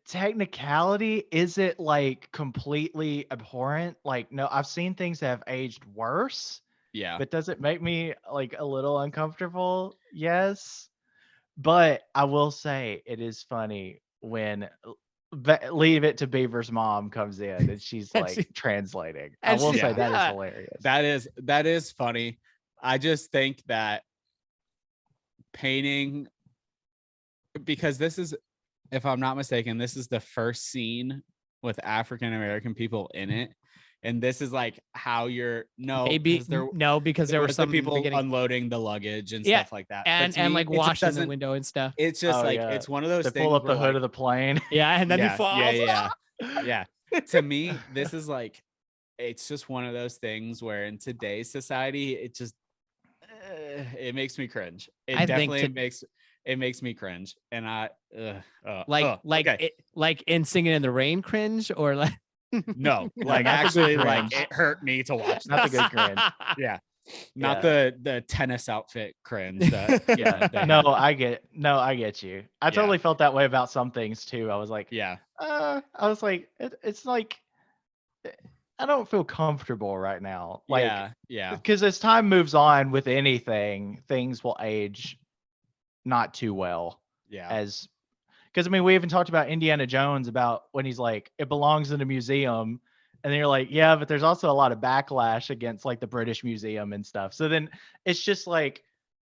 technicality, is it like completely abhorrent? Like, no, I've seen things that have aged worse, Yeah. but does it make me like a little uncomfortable? Yes. But I will say it is funny when Leave It to Beaver's mom comes in and she's And like she- translating. I and will she- say that is yeah. hilarious. That is funny. I just think that painting, because this is, if I'm not mistaken, this is the first scene with African American people in it. And this is like how you're Maybe because there because there there were was the some people getting unloading the luggage and Yeah, stuff like that. and But to me, like it just washing the doesn't. window and stuff. It's just Oh, like yeah. it's one of those They things pull up the where, hood like, of the plane. Yeah, and then he falls. Yeah. To me, this is like, it's just one of those things where in today's society, it just it makes me cringe. It I think definitely makes me cringe. And like in Singing in the Rain cringe, or like no, No, like not the good actually, like cringe. it hurt me to watch. Not the this. good cringe. Yeah, not Yeah. the tennis outfit cringe. That, Yeah. they No, had. I get you. I totally felt that way about some things too. I was like, Yeah, I was like, it's like I don't feel comfortable right now. Like, yeah, because as time moves on with anything, things will age not too well. yeah. As because I mean, we even talked about Indiana Jones, about when he's like, it belongs in a museum, and then you're like, yeah, but there's also a lot of backlash against like the British Museum and stuff. So then it's just like,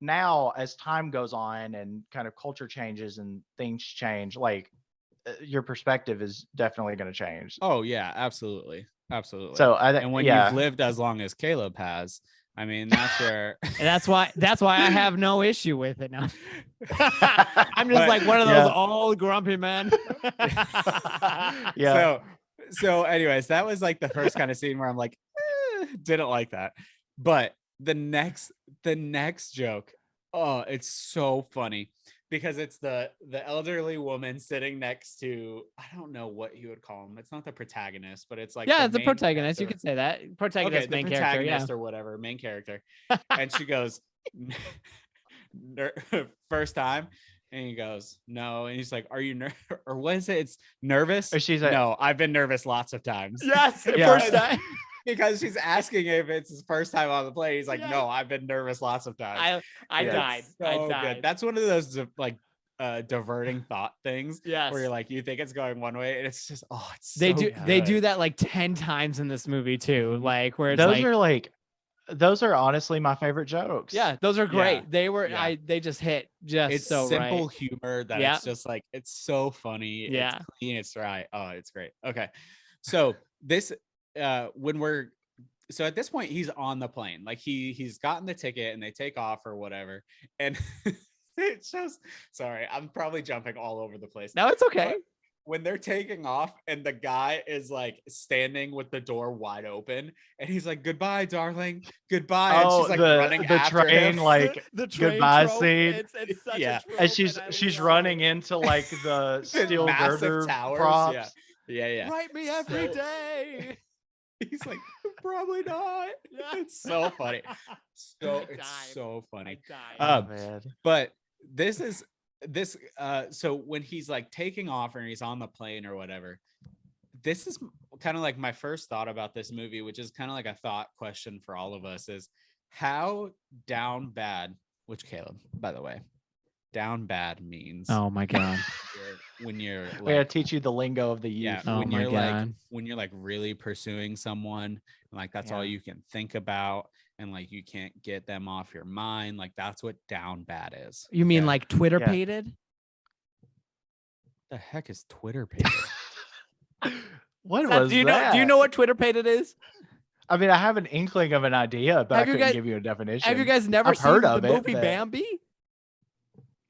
now as time goes on and kind of culture changes and things change, like your perspective is definitely going to change. Oh yeah, absolutely. So And when you've lived as long as Caleb has, I mean, that's where. and that's why I have no issue with it now. I'm just like one of those old grumpy men. Yeah. So anyways, that was like the first kind of scene where I'm like, didn't like that. But the next joke, oh, it's so funny because it's the elderly woman sitting next to, I don't know what you would call him. It's not the protagonist, but it's like it's the main protagonist. character. You could say that. Protagonist, Okay, main the character, protagonist or whatever, main character. And she goes, first time, and he goes, no, and he's like, are you or what is it? It's nervous. Or she's like, no, I've been nervous lots of times. Yes, first time. Because she's asking if it's his first time on the plane. He's like, no, I've been nervous lots of times. I died. So I died. good. That's one of those like diverting thought things. Yes. Where you're like, you think it's going one way, and it's just, it's they so do good. They do that like 10 times in this movie too. Like where it's those are honestly my favorite jokes. Yeah, those are great. Yeah. They were Yeah. they just hit just It's so simple right. humor that it's just like, it's so funny. Yeah. It's clean, it's right. Oh, it's great. Okay. So this so at this point he's on the plane. Like he's gotten the ticket and they take off or whatever. And it's just, sorry, I'm probably jumping all over the place. No, it's okay. But when they're taking off and the guy is like standing with the door wide open and he's like, goodbye, darling, goodbye. And she's like running the after train, him. like the train goodbye trope, scene. It's such Yeah. a trope, And she's running into like the steel massive girder towers. props. Yeah. Write me every day. He's like, probably not. Yeah. It's so funny. I It's died. so funny. I died. Man. But this so when he's like taking off and he's on the plane or whatever, this is kind of like my first thought about this movie, which is kind of like a thought question for all of us, is how down bad, which Caleb, by the way, down bad means, Oh my god. when you're We gotta like, teach you the lingo of the youth. yeah, Oh when my you're like, God. when you're like really pursuing someone and like that's all Yeah. you can think about and like you can't get them off your mind, like that's what down bad is. You mean Okay? like Twitter Yeah. pated? the heck is Twitter page? What Seth, was do you that? know what Twitter pated is? I mean, I have an inkling of an idea, but I Have you couldn't guys- give you a definition. Have you guys never I've seen heard the of it, movie but- Bambi?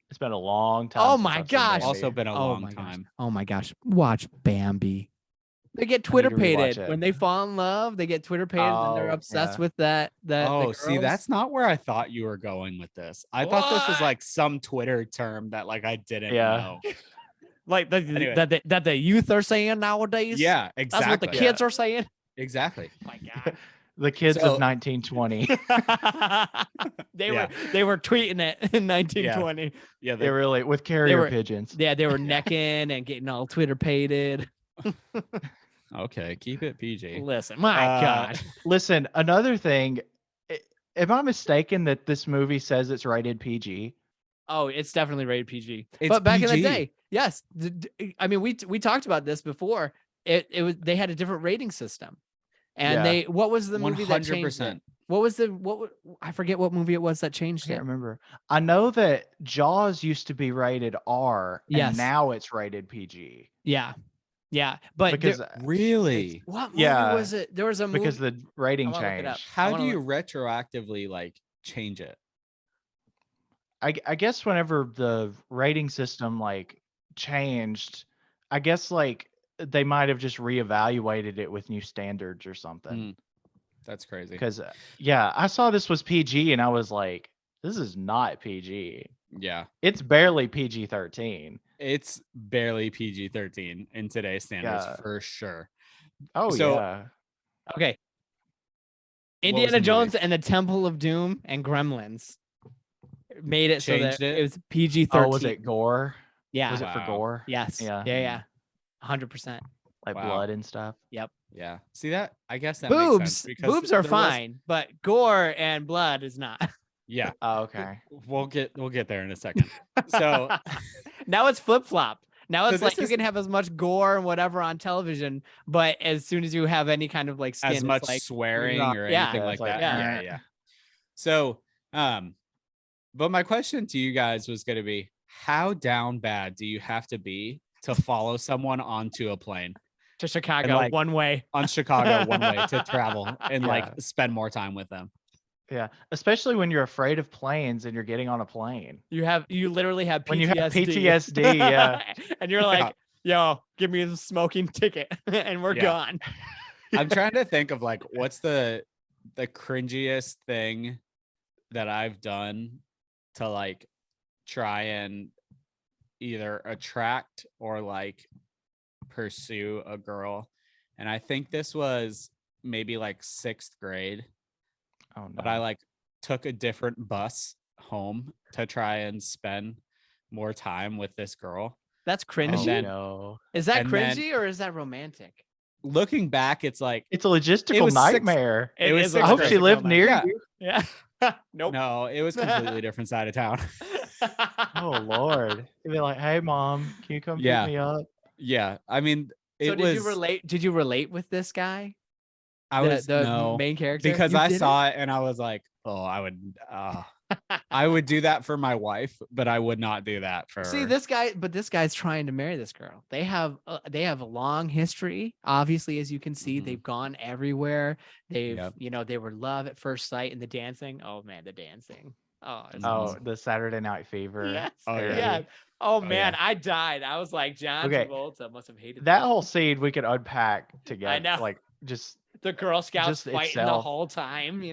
It's been a long time. Oh since my I've seen gosh. Bambi. Also been a long my time. Gosh. Oh my gosh. Watch Bambi. They get Twitter to rewatch pated it. when they fall in love. They get Twitter pated and they're Oh, obsessed yeah. with that. Oh, see, girls. that's not where I thought you were going with this. I thought this was What? like some Twitter term that like I didn't Yeah. know. like Anyway. that the youth are saying nowadays. Yeah, That's what the exactly. kids are saying. Exactly. Oh my god. The kids of 1920. They were tweeting it in 1920. Yeah, they really with carrier pigeons. Yeah, they were necking and getting all Twitter pated. Okay, keep it PG. Listen, my God. Listen, another thing. Am I mistaken that this movie says it's rated PG? Oh, it's definitely rated PG. It's but back PG. in the day, yes. I mean, we talked about this before. It was they had a different rating system. And what was the movie that changed it? I forget what movie it was that changed it. I can't remember. I know that Jaws used to be rated R, and now it's rated PG. Yeah. Yeah. But because really, what movie was it? There was a movie because the rating changed. How do you retroactively like change it? I guess whenever the rating system like changed, I guess like they might have just reevaluated it with new standards or something. That's crazy. Because I saw this was PG and I was like, this is not PG. Yeah, it's barely PG-13. It's barely PG-13 in today's standards for sure. Oh, so, okay. Indiana Jones and the Temple of Doom and Gremlins made it Changed so that it was PG-13. Oh, was it gore? Yeah. Was it for gore? Yes. Yeah. 100%. Like blood and stuff. Yep. Yeah. See that? I guess that boobs. makes sense because boobs are fine, but gore and blood is not. Yeah. Oh, okay. We'll get there in a second. So now it's flip-flop. Now it's like you can have as much gore and whatever on television, but as soon as you have any kind of like skin, as much like, swearing or anything like that. Yeah. So, but my question to you guys was going to be, how down bad do you have to be to follow someone onto a plane to Chicago one way on Chicago one way to travel and like spend more time with them? Yeah, especially when you're afraid of planes and you're getting on a plane. You literally have PTSD. When you have PTSD, yeah. And you're like, yo, give me the smoking ticket and we're gone. I'm trying to think of like, what's the cringiest thing that I've done to like try and either attract or like pursue a girl. And I think this was maybe like 6th grade. Oh, no. But I like took a different bus home to try and spend more time with this girl. That's cringy. Is that cringy or is that romantic? Looking back, it's like it's a logistical nightmare. I hope she lived near you. Yeah. Nope. No, it was completely different side of town. Oh Lord. You'd be like, hey mom, can you come pick me up? Yeah. I mean, did you relate with this guy? I was the main character because I saw it and I was like, oh, I would do that for my wife, but I would not do that for this guy's trying to marry this girl. They have a long history. Obviously, as you can see, they've gone everywhere. They've they were love at first sight and the dancing. Oh man, the dancing. Oh, the Saturday Night Fever. Yes. Oh man, I died. I was like, John Travolta must have hated that whole scene. We could unpack together. I know. Like just the Girl Scouts fighting the whole time,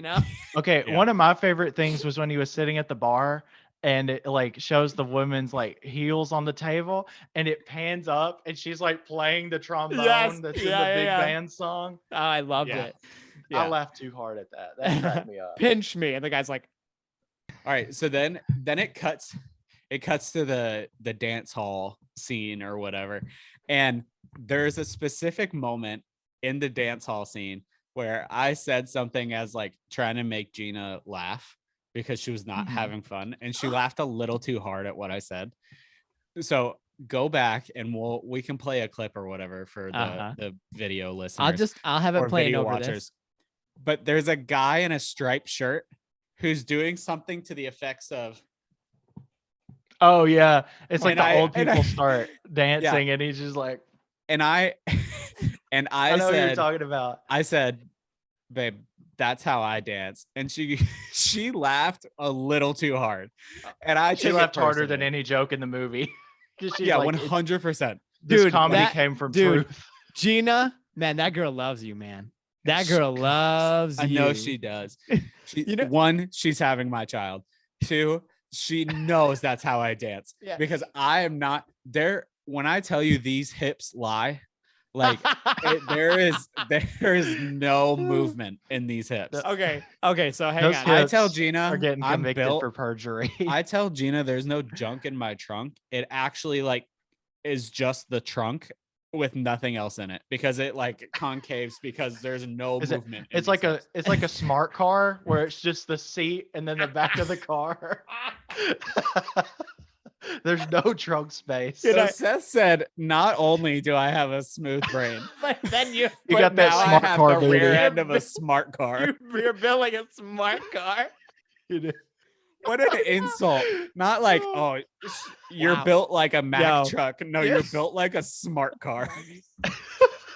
Okay, one of my favorite things was when he was sitting at the bar and it like shows the woman's like heels on the table and it pans up and she's like playing the trombone that's in the big band song. Oh, I loved it. I laughed too hard at that. That cracked me up. Pinch me. And the guy's like, all right. So then it cuts to the dance hall scene or whatever. And there's a specific moment in the dance hall scene where I said something as like trying to make Gina laugh because she was not having fun and she laughed a little too hard at what I said. So go back and we can play a clip or whatever for the video listeners. I'll have it playing over watchers. This. But there's a guy in a striped shirt who's doing something to the effects of. Oh yeah, it's like the old people start dancing and he's just like. And I I know what you're talking about. I said, babe, that's how I dance. And she laughed a little too hard. And she laughed harder than any joke in the movie. Yeah, like, 100%. This comedy came from truth. Gina, man, that girl loves you, man. That girl loves you. I know she does. One, she's having my child. 2, she knows that's how I dance. Because I am not there. When I tell you these hips lie, Like there is no movement in these hips. Okay. So hang Those on. I hips tell Gina are getting I'm convicted built for perjury. I tell Gina there's no junk in my trunk. It actually like is just the trunk with nothing else in it because it like concaves because there's no movement. It's like a smart car where it's just the seat and then the back of the car. There's no trunk space. So Seth said, not only do I have a smooth brain, but then you got that now smart I have car the booty. rear end of a smart car. You're building a smart car. What an insult. Not like, oh, you're built like a Mack truck. No, you're built like a smart car.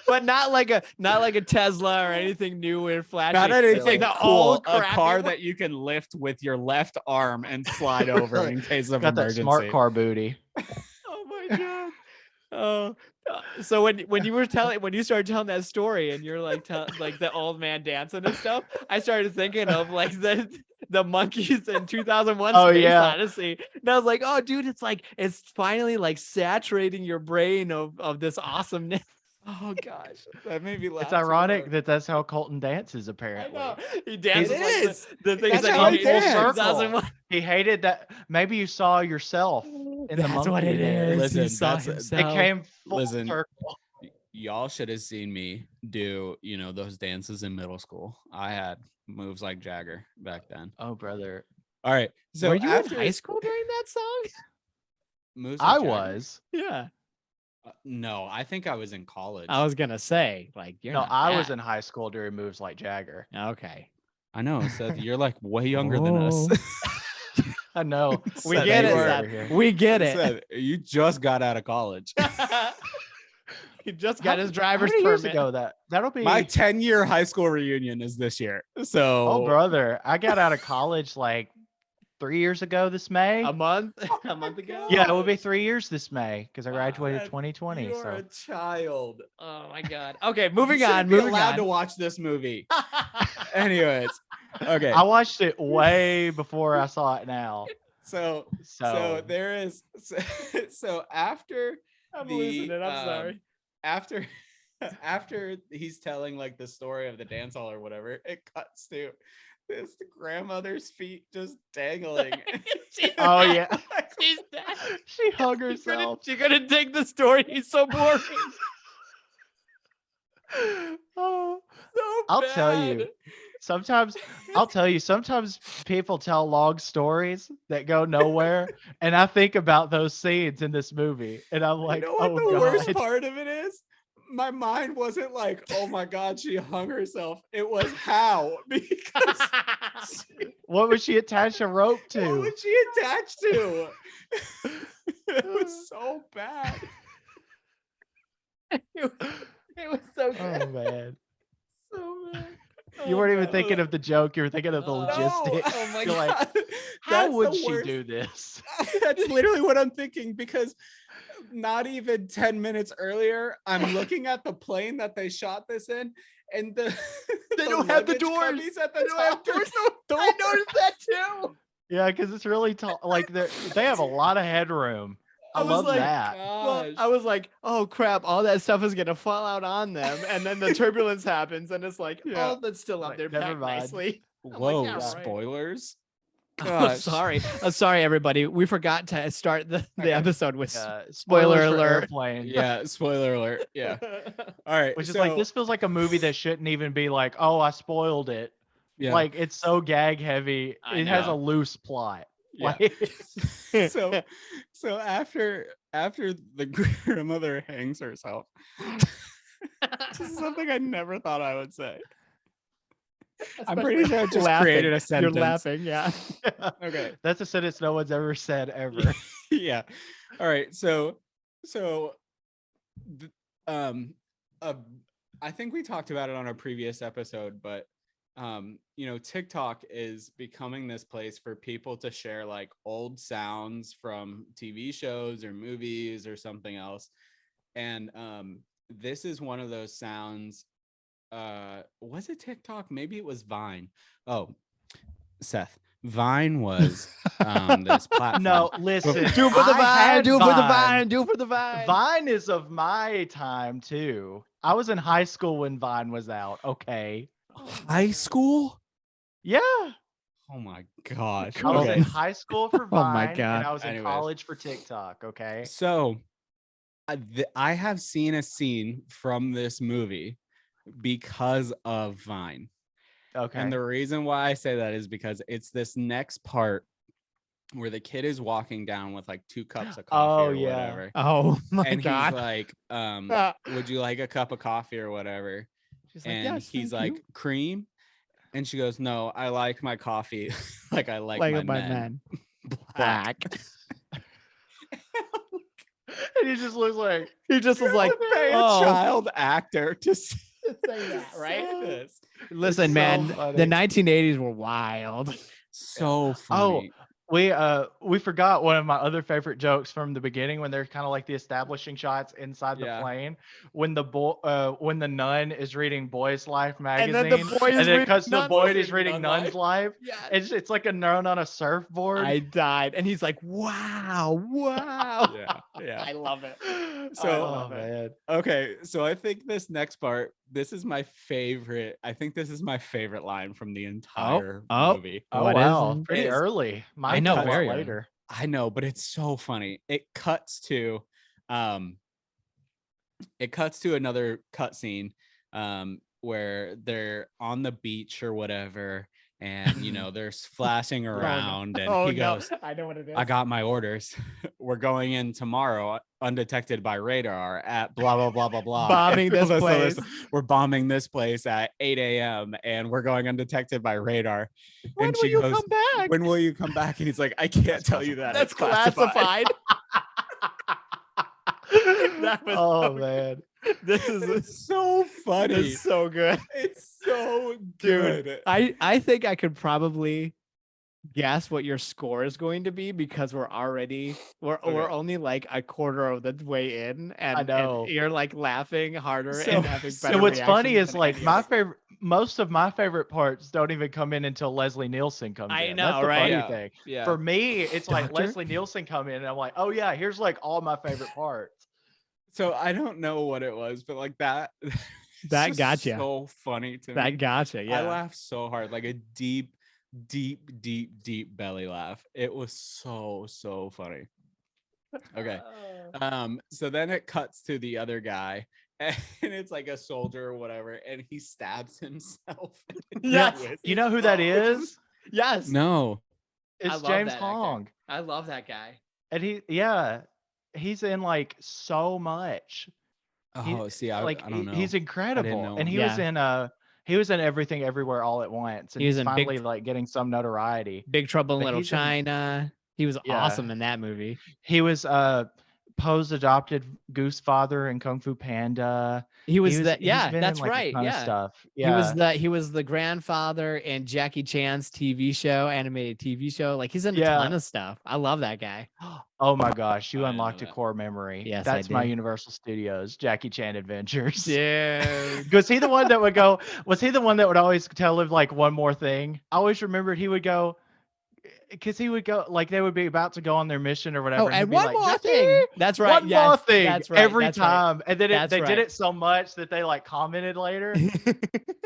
But not like a Tesla or anything new and flashy. Not anything like cool. A car that you can lift with your left arm and slide over in case of got emergency. That smart car booty. Oh my god. Oh, so when you started telling that story and you're like like the old man dancing and stuff, I started thinking of like the monkeys in 2001 Space Odyssey. And I was like, oh dude, it's finally like saturating your brain of this awesomeness. Oh gosh, that made me laugh. It's ironic that that's how Colton dances. Apparently, I know. He dances like the things that he hated. He hated that. Maybe you saw yourself in the That's monkey what it there. is. Listen, It came full circle. Y'all should have seen me do, those dances in middle school. I had moves like Jagger back then. Oh, brother. All right. So were you in high school during that song? Moves I like Jagger? was. Yeah. No, I think I was in college. I was gonna say, like, I was in high school during moves like Jagger. Okay. I know, Seth. You're like way younger than us. I know. We get it, Seth. We get it. Seth, you just got out of college. He just got his driver's how many permit. years ago that'll be my 10-year high school reunion is this year. So oh brother, I got out of college like 3 years ago this May. A month ago. Yeah, it will be 3 years this May because I graduated 2020. You're a child. Oh my god. Okay, moving You on. shouldn't be Moving allowed on. to watch this movie. Anyways, okay. I watched it way before I saw it now. So there is so after I'm the losing it. I'm sorry. after he's telling like the story of the dance hall or whatever, it cuts to this grandmother's feet just dangling. Oh yeah. She's dead. She hung herself. She couldn't take the story. He's so boring. Oh, So I'll bad. tell you. Sometimes people tell long stories that go nowhere, and I think about those scenes in this movie, and I'm like, you know what oh the god. worst part of it is? My mind wasn't like, oh my god, she hung herself. It was how, because What was she attached a rope to? what was she attached to? It was so bad. It was so good. Oh man. So bad. You weren't even thinking of the joke, you were thinking of the logistics. Oh my You're god. like, how That's would the she worst. do this? That's literally what I'm thinking, because not even 10 minutes earlier, I'm looking at the plane that they shot this in, and they don't have the luggage doors. cubbies at the They don't have top. doors. There's no I noticed that too. Yeah, because it's really tall. Like they have a lot of headroom. I I was love like, that. Well, I was like, oh crap, all that stuff is gonna fall out on them, and then the turbulence happens, and it's like, Yeah. oh, that's still up Like, there, never packed mind. nicely. Whoa, yeah, right. spoilers. Oh, Gosh. sorry, everybody. We forgot to start the Okay. episode with Spoilers spoiler for alert. Airplane. Yeah, spoiler alert. Yeah. All right. Which is like, this feels like a movie that shouldn't even be like, oh, I spoiled it. Yeah. Like, it's so gag heavy. I It has a know. loose plot. Yeah. Like, so after the grandmother hangs herself, this is something I never thought I would say. I'm pretty sure I just created a sentence. You're laughing, yeah. Okay. that's a sentence no one's ever said ever. Yeah. All right. So I think we talked about it on a previous episode, but TikTok is becoming this place for people to share like old sounds from TV shows or movies or something else. And this is one of those sounds. Was it TikTok? Maybe it was Vine. Oh, Seth. Vine was this platform. No, listen. Do it for the I Vine. had Do it for the Vine. Vine. Do it for the Vine. Vine is of my time too. I was in high school when Vine was out. Okay. High school? Yeah. Oh my gosh. I was Okay. in high school for Oh my Vine, God. and I was in Anyways. college for TikTok. Okay. So I have seen a scene from this movie because of Vine. Okay. And the reason why I say that is because it's this next part where the kid is walking down with like 2 cups of coffee or whatever. Oh my And God. he's like, would you like a cup of coffee or whatever? She's like, And yes, he's thank like, you. cream? And she goes, no, I like my coffee like I like my men. Black. And he just looks like He just was like, pay a child actor to say that, right? this. Listen, so man, funny. the 1980s were wild. So funny. We forgot one of my other favorite jokes from the beginning when they're kind of like the establishing shots inside the plane when the nun is reading Boy's Life magazine And then the boy is it cuts to the boy Nun's is reading Nun's Life. Yes. It's like a nun on a surfboard. I died. And he's like, wow. Yeah. I love it. So, man. Okay, so I think this next part, this is my favorite. I think this is my favorite line from the entire movie. Oh What wow, is- pretty is- early. Mine I know, cuts very later. I know, but it's so funny. It cuts to another cutscene where they're on the beach or whatever, and they're flashing around, and he goes, I know what it is. I got my orders. We're going in tomorrow undetected by radar at blah blah blah blah blah. Bombing this place. We're bombing this place at 8 a.m. and we're going undetected by radar. When and will she you goes, come back? when will you come back? And he's like, I can't tell you that. That's It's classified. That was Oh man. This is It's so funny. It's so good. It's so Dude, good. I think I could probably guess what your score is going to be because we're only like a quarter of the way in, and I know. and you're like laughing harder So- and having so better. And what's funny reactions is than like any my of us. favorite. Most of my favorite parts don't even come in until Leslie Nielsen comes I in. know, That's the right? funny Yeah. thing. Yeah. For me, it's like Doctor? Leslie Nielsen come in, and I'm like, oh yeah, here's like all my favorite parts. So I don't know what it was, but like that That just gotcha. so funny to me. That gotcha. Yeah. I laughed so hard, like a deep belly laugh. It was so funny. Okay. So then it cuts to the other guy, and it's like a soldier or whatever, and he stabs himself. Yes. You know who that is? Yes. No. I It's love James that actor. Hong, I love that guy. and he's in like so much. Oh, see, I don't know. He's incredible, know and him. he was in Everything Everywhere All at Once, and He was he's in Big- finally like getting some notoriety. Big Trouble in But Little he's in- China. He was Yeah. awesome in that movie. He was Poe's adopted goose father in Kung Fu Panda. He was He's that. Yeah, been in, that's like, a right. ton of Yeah. stuff. Yeah. He was the grandfather in Jackie Chan's TV show, animated TV show. Like he's in a Yeah. ton of stuff. I love that guy. Oh my gosh, you I didn't know unlocked a that. core memory. Yes, I That's my did. Universal Studios Jackie Chan Adventures. Dude. Was he the one that would go? Was he the one that would always tell him like one more thing? I always remembered he would go, because he would go like they would be about to go on their mission or whatever. Oh, he'd and be one like, more "Jackie, thing. That's right. One yes, more thing That's right. every that's right. time, and then That's they did right. it so much that they like commented later.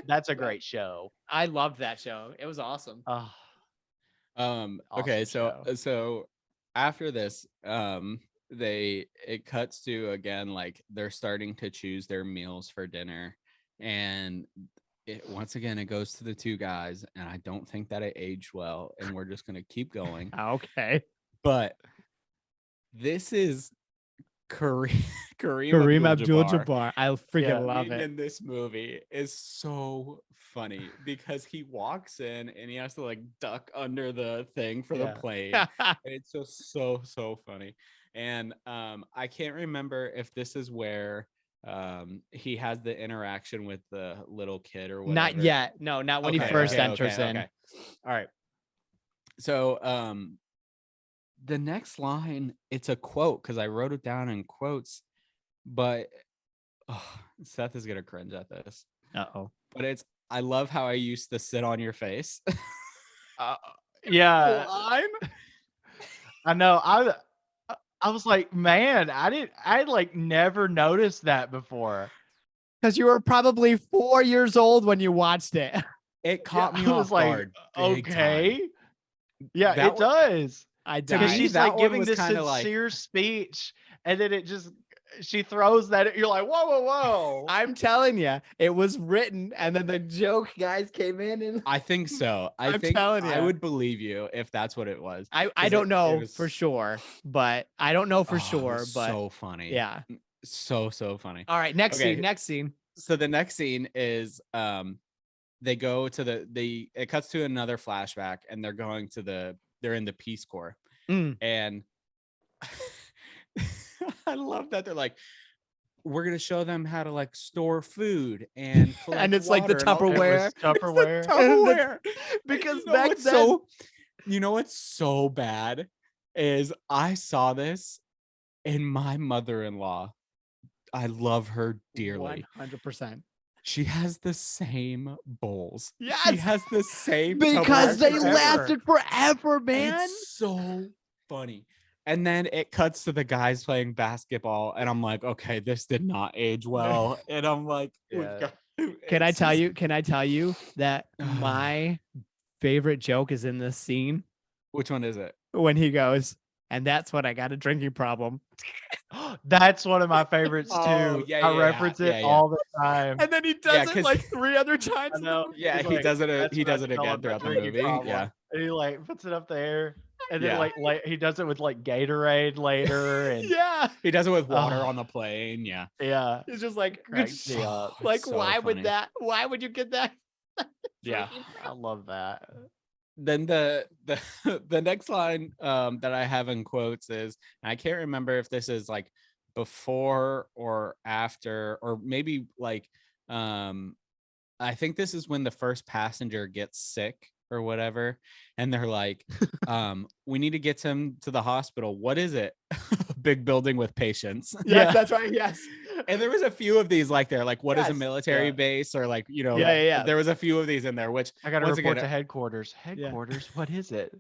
That's a great show. I loved that show. It was awesome. Oh, Okay, Awesome so after this, it cuts to again, like they're starting to choose their meals for dinner, and once again it goes to the 2 guys, and I don't think that it aged well, and we're just gonna keep going. Okay. But this is Kareem Kareem Abdul-Jabbar. Abdul-Jabbar. I freaking Yeah. love Being it. in this movie is so funny because he walks in and he has to like duck under the thing for the Yeah. plane. And it's just so funny. And I can't remember if this is where he has the interaction with the little kid or whatever. Not yet. No, not when he first enters in. Okay. All right. So the next line, it's a quote because I wrote it down in quotes, but Seth is gonna cringe at this. Uh-oh. But I love how I used to sit on your face. yeah. Line? I know. I was like, man, I like never noticed that before. Because you were probably 4 years old when you watched it. It caught me off guard. Okay. Time. Yeah, it does. I To Because died. me, she's that like one giving was this kinda like- sincere speech, and then she throws that. You're like, whoa, whoa, whoa. I'm telling you, it was written, and then the joke guys came in, and I think so. I'm think telling I ya. would believe you if that's what it was. I 'Cause don't know was- for sure, but I don't know for Oh, it sure, was but so funny. yeah. So funny. All right, next Okay. scene. Next scene. So the next scene is they go to it cuts to another flashback, and they're going to they're in the Peace Corps. And I love that they're like, we're gonna show them how to like store food and And it's like the water and all- Tupperware. It was Tupperware. Tupperware. Because You know back what's then, you know what's so bad is I saw this, and my mother-in-law, I love her dearly. 100%. She has the same bowls. She Yes, has the same because Tupperware they forever. lasted forever, man. It's so funny. And then it cuts to the guys playing basketball, and I'm like, okay, this did not age well. And I'm like, Yeah. Can I tell you that my favorite joke is in this scene which one is it? when he goes, and that's when I got a drinking problem. That's one of my favorites too. Oh, yeah, I yeah, reference yeah, it yeah. all the time. And then he Yeah, does it 'cause- like 3 other times. I know. Yeah, He's he like, does it. "That's He when I does it developed again a throughout the drinking movie. problem." Yeah, And he like puts it up there, and then like he does it with like Gatorade later, and Yeah. he does it with water Oh. on the plane. Yeah, yeah, It's just like, cracks me up. like, It's so why funny. why would you get that? Yeah. I love that. Then the the next line that I have in quotes is, and I can't remember if this is like before or after, or maybe like I think this is when the first passenger gets sick or whatever, and they're like, we need to get him to the hospital. What is it? Big building with patients. Yes, that's right. Yes. And there was a few of these like there, like what is a Yes. military Yeah. base, or like, you know, Yeah. there was a few of these in there, which I got to once report again, to headquarters. Headquarters? What is it?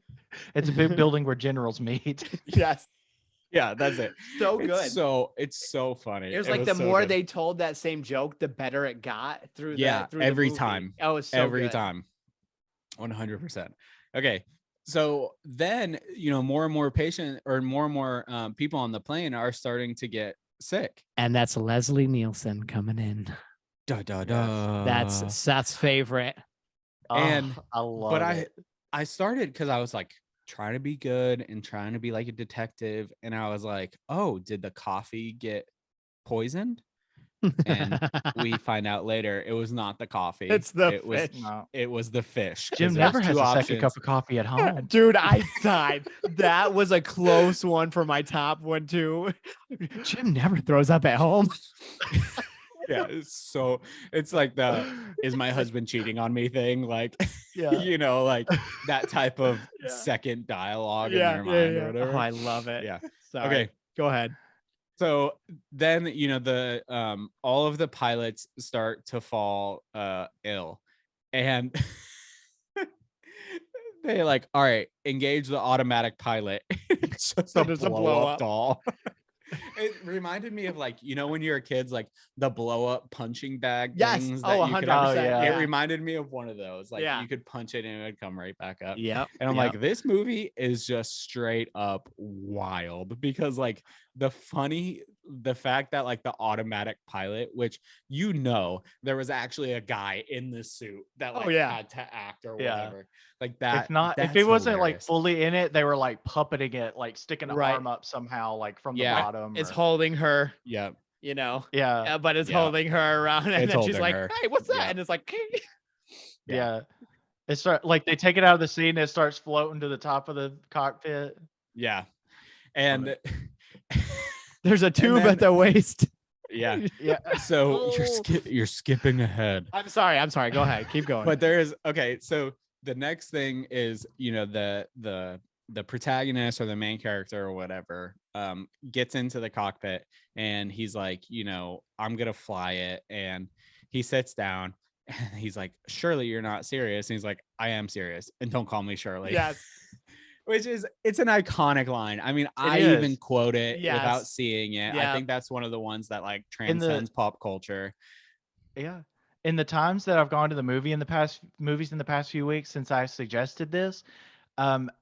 It's a big building where generals meet. Yes. yeah, that's it. So good. It's so funny. It was It like was the so more good. they told that same joke, the better it got through Yeah, through every the movie. time. Oh, it's so every good. time. 100%. Okay. So then, you know, more and more people on the plane are starting to get sick. And that's Leslie Nielsen coming in. Da da Yes. da. That's Seth's favorite. And- I love but it. I started because I was like trying to be good and trying to be like a detective, and I was like, oh, did the coffee get poisoned? And we find out later it was not the coffee. It's the it was fish. No. it was the fish. 'cause Jim there's never has two a second options. cup of coffee at home. Dude, I died. That was a close one for my top one too. Jim never throws up at home. Yeah, it's like the is my husband cheating on me thing, like Yeah. you know, like that type of Yeah. second dialogue in their mind or whatever. Oh, I love it. Yeah. Sorry. Okay. Go ahead. So then, you know, the all of the pilots start to fall ill, and they like, all right, engage the automatic pilot. It's just a There's a blow up blow-up. doll. It reminded me of like, you know, when you're a kid's like the blow up punching bag Yes. things Oh, that you could 100%. yeah. It reminded me of one of those. Like Yeah. you could punch it and it would come right back up. Yep. And I'm like, this movie is just straight up wild, because like the fact that like the automatic pilot, which, you know, there was actually a guy in the suit that like had to act or Yeah. whatever. Like that. If that's it wasn't like hilarious. fully in it, they were like puppeting it, like sticking an Right. arm up somehow, like from the Yeah. bottom. It's or- holding her, Yeah. you know. Yeah. But it's Yeah. holding her around, and It's then she's holding like, her. "Hey, what's that?" Yeah. And it's like, Yeah. It start like they take it out of the scene and it starts floating to the top of the cockpit. Yeah. And "There's a tube then- at the waist." yeah. Yeah. So Oh. you're skipping ahead. I'm sorry. Go ahead. Keep going. But there is, okay, so the next thing is, you know, the protagonist or the main character or whatever gets into the cockpit, and he's like, you know, I'm gonna fly it, and he sits down and he's like, Shirley, you're not serious. And he's like, I am serious, and don't call me Shirley. Yes. Which is, it's an iconic line. I mean, I is. even quote it without Yes. seeing it. I Yeah. think that's one of the ones that like In the- transcends pop culture. Yeah. In the times that I've gone to the movies in the past few weeks since I suggested this,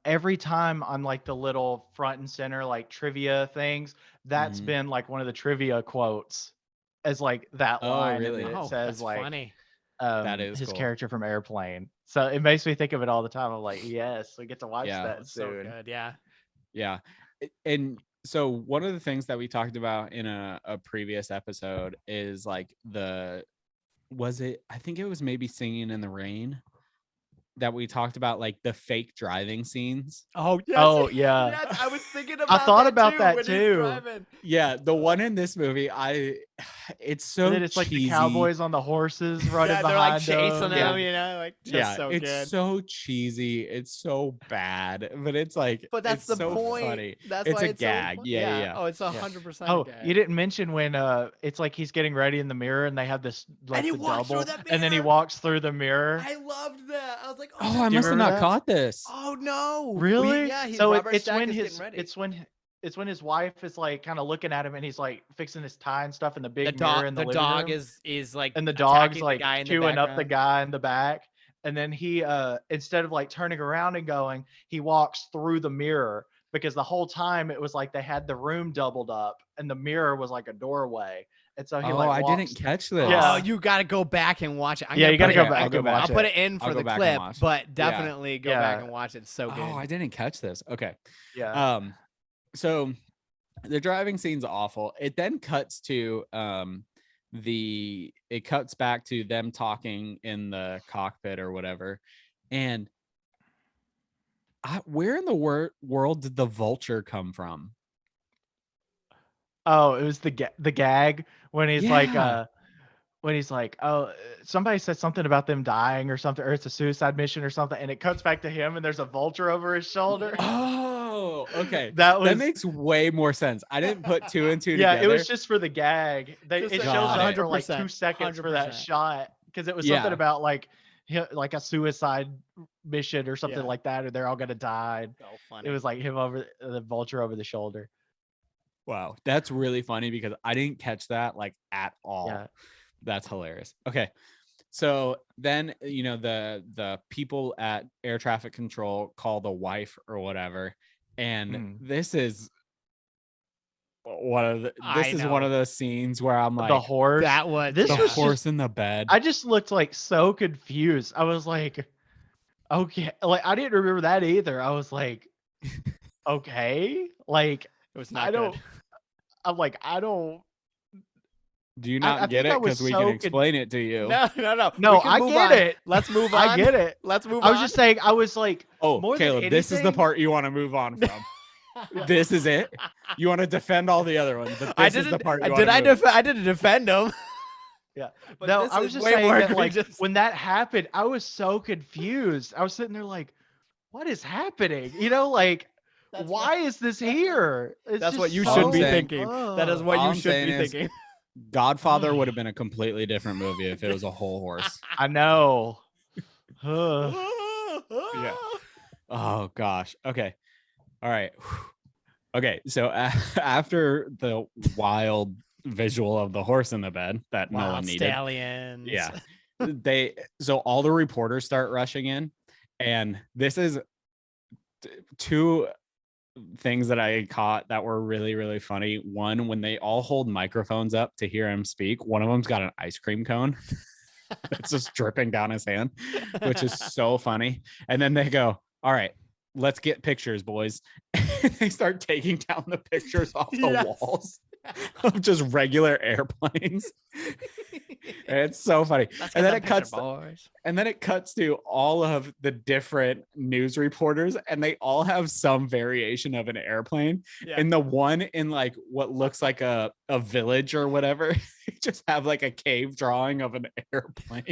every time on like the little front and center like trivia things, that's Mhm. been like one of the trivia quotes as like that Oh, line, and then really? it Oh, says that's like funny. That is his cool. character from Airplane. So it makes me think of it all the time. I'm like, yes, we get to watch Yeah. Oh, that it's so soon. good. Yeah. Yeah. And so one of the things that we talked about in a previous episode is like I think it was maybe Singing in the Rain that we talked about, like the fake driving scenes. Oh yes. Oh yeah, Yes, I was thinking I about thought that about too that when he's too. driving. Yeah, the one in this movie, it's so And then it's like the cheesy. cowboys on the horses running Yeah, they're like behind chasing them. him, you know, like just Yeah, so it's good. so cheesy. It's so bad, but it's like, But that's it's the so point. funny. That's It's why a it's gag. so Yeah. Oh, it's Yeah. 100% a Oh, gag. you didn't mention when it's like he's getting ready in the mirror and they have this like he the walks through double, the and then he mirror. walks through the mirror. I loved that. I was like, Oh, oh, I Do you must have remember not that? caught this. oh no. Really? So Robert it's Stack when is his getting ready. it's when his wife is like kind of looking at him and he's like fixing his tie and stuff in the the big mirror in the living dog room, is like and the dog's attacking like the guy in the chewing up the background. guy in the back, and then he instead of like turning around and going, he walks through the mirror, because the whole time it was like they had the room doubled up and the mirror was like a doorway, and so he Oh, like I walks. didn't catch this. Oh, Yeah. you got to go back and watch it. Yeah, you gotta go back. I'll go back. I'll Watch put it. it in I'll for go the back and clip, watch. but definitely go back Yeah. and watch it. It's so good. Oh, I didn't catch this. Okay. Yeah. So the driving scene's awful. It then cuts to it cuts back to them talking in the cockpit or whatever. And where in the world did the vulture come from? Oh, it was the gag when he's like Yeah. oh, somebody said something about them dying or something, or it's a suicide mission or something, and it cuts back to him and there's a vulture over his shoulder. Oh, okay. That makes way more sense. I didn't put two and two yeah, together. it was just for the gag. It shows up for like 2 seconds for that 100%. shot, because it was Yeah. something about like a suicide mission or something like that, or they're all gonna die. So funny. It was like him over the vulture over the shoulder. Wow, that's really funny because I didn't catch that like at all. Yeah. That's hilarious. Okay. So then, the people at air traffic control call the wife or whatever. And this is one of those scenes where I'm like, the horse. That was this the was horse just, in the bed. I just looked like so confused. I was like, okay, like I didn't remember that either. I was like, okay, like it was not I don't. good. I'm like, I don't. Do you not get it? Because we can explain it to you. No, I get it. Let's move on. I get it. Let's move on. I was just saying, I was like, Oh, more Caleb, than this is the anything- part you want to move on from. This is it. You want to defend all the other ones, but this is the part you I didn't defend him. Yeah. But No, this I is was just way saying more that, like, egregious. when that happened, I was so confused. I was sitting there like, what is happening? Like, why is this here? It's That's just what you so- should be thinking. That is what All you I'm should saying be is- thinking. Godfather would have been a completely different movie if it was a whole horse. I know. Ugh. Yeah. Oh gosh. Okay. All right. Okay. So after the wild visual of the horse in the bed that no one needed. Stallions. Yeah. So all the reporters start rushing in, and this is two things that I caught that were really, really funny. One, when they all hold microphones up to hear him speak, one of them's got an ice cream cone that's just dripping down his hand, which is so funny. And then they go, all right, let's get pictures, boys. They start taking down the pictures off the walls of just regular airplanes. And it's so funny. And then it cuts to all of the different news reporters, and they all have some variation of an airplane. Yeah. And the one in like what looks like a village or whatever, just have like a cave drawing of an airplane.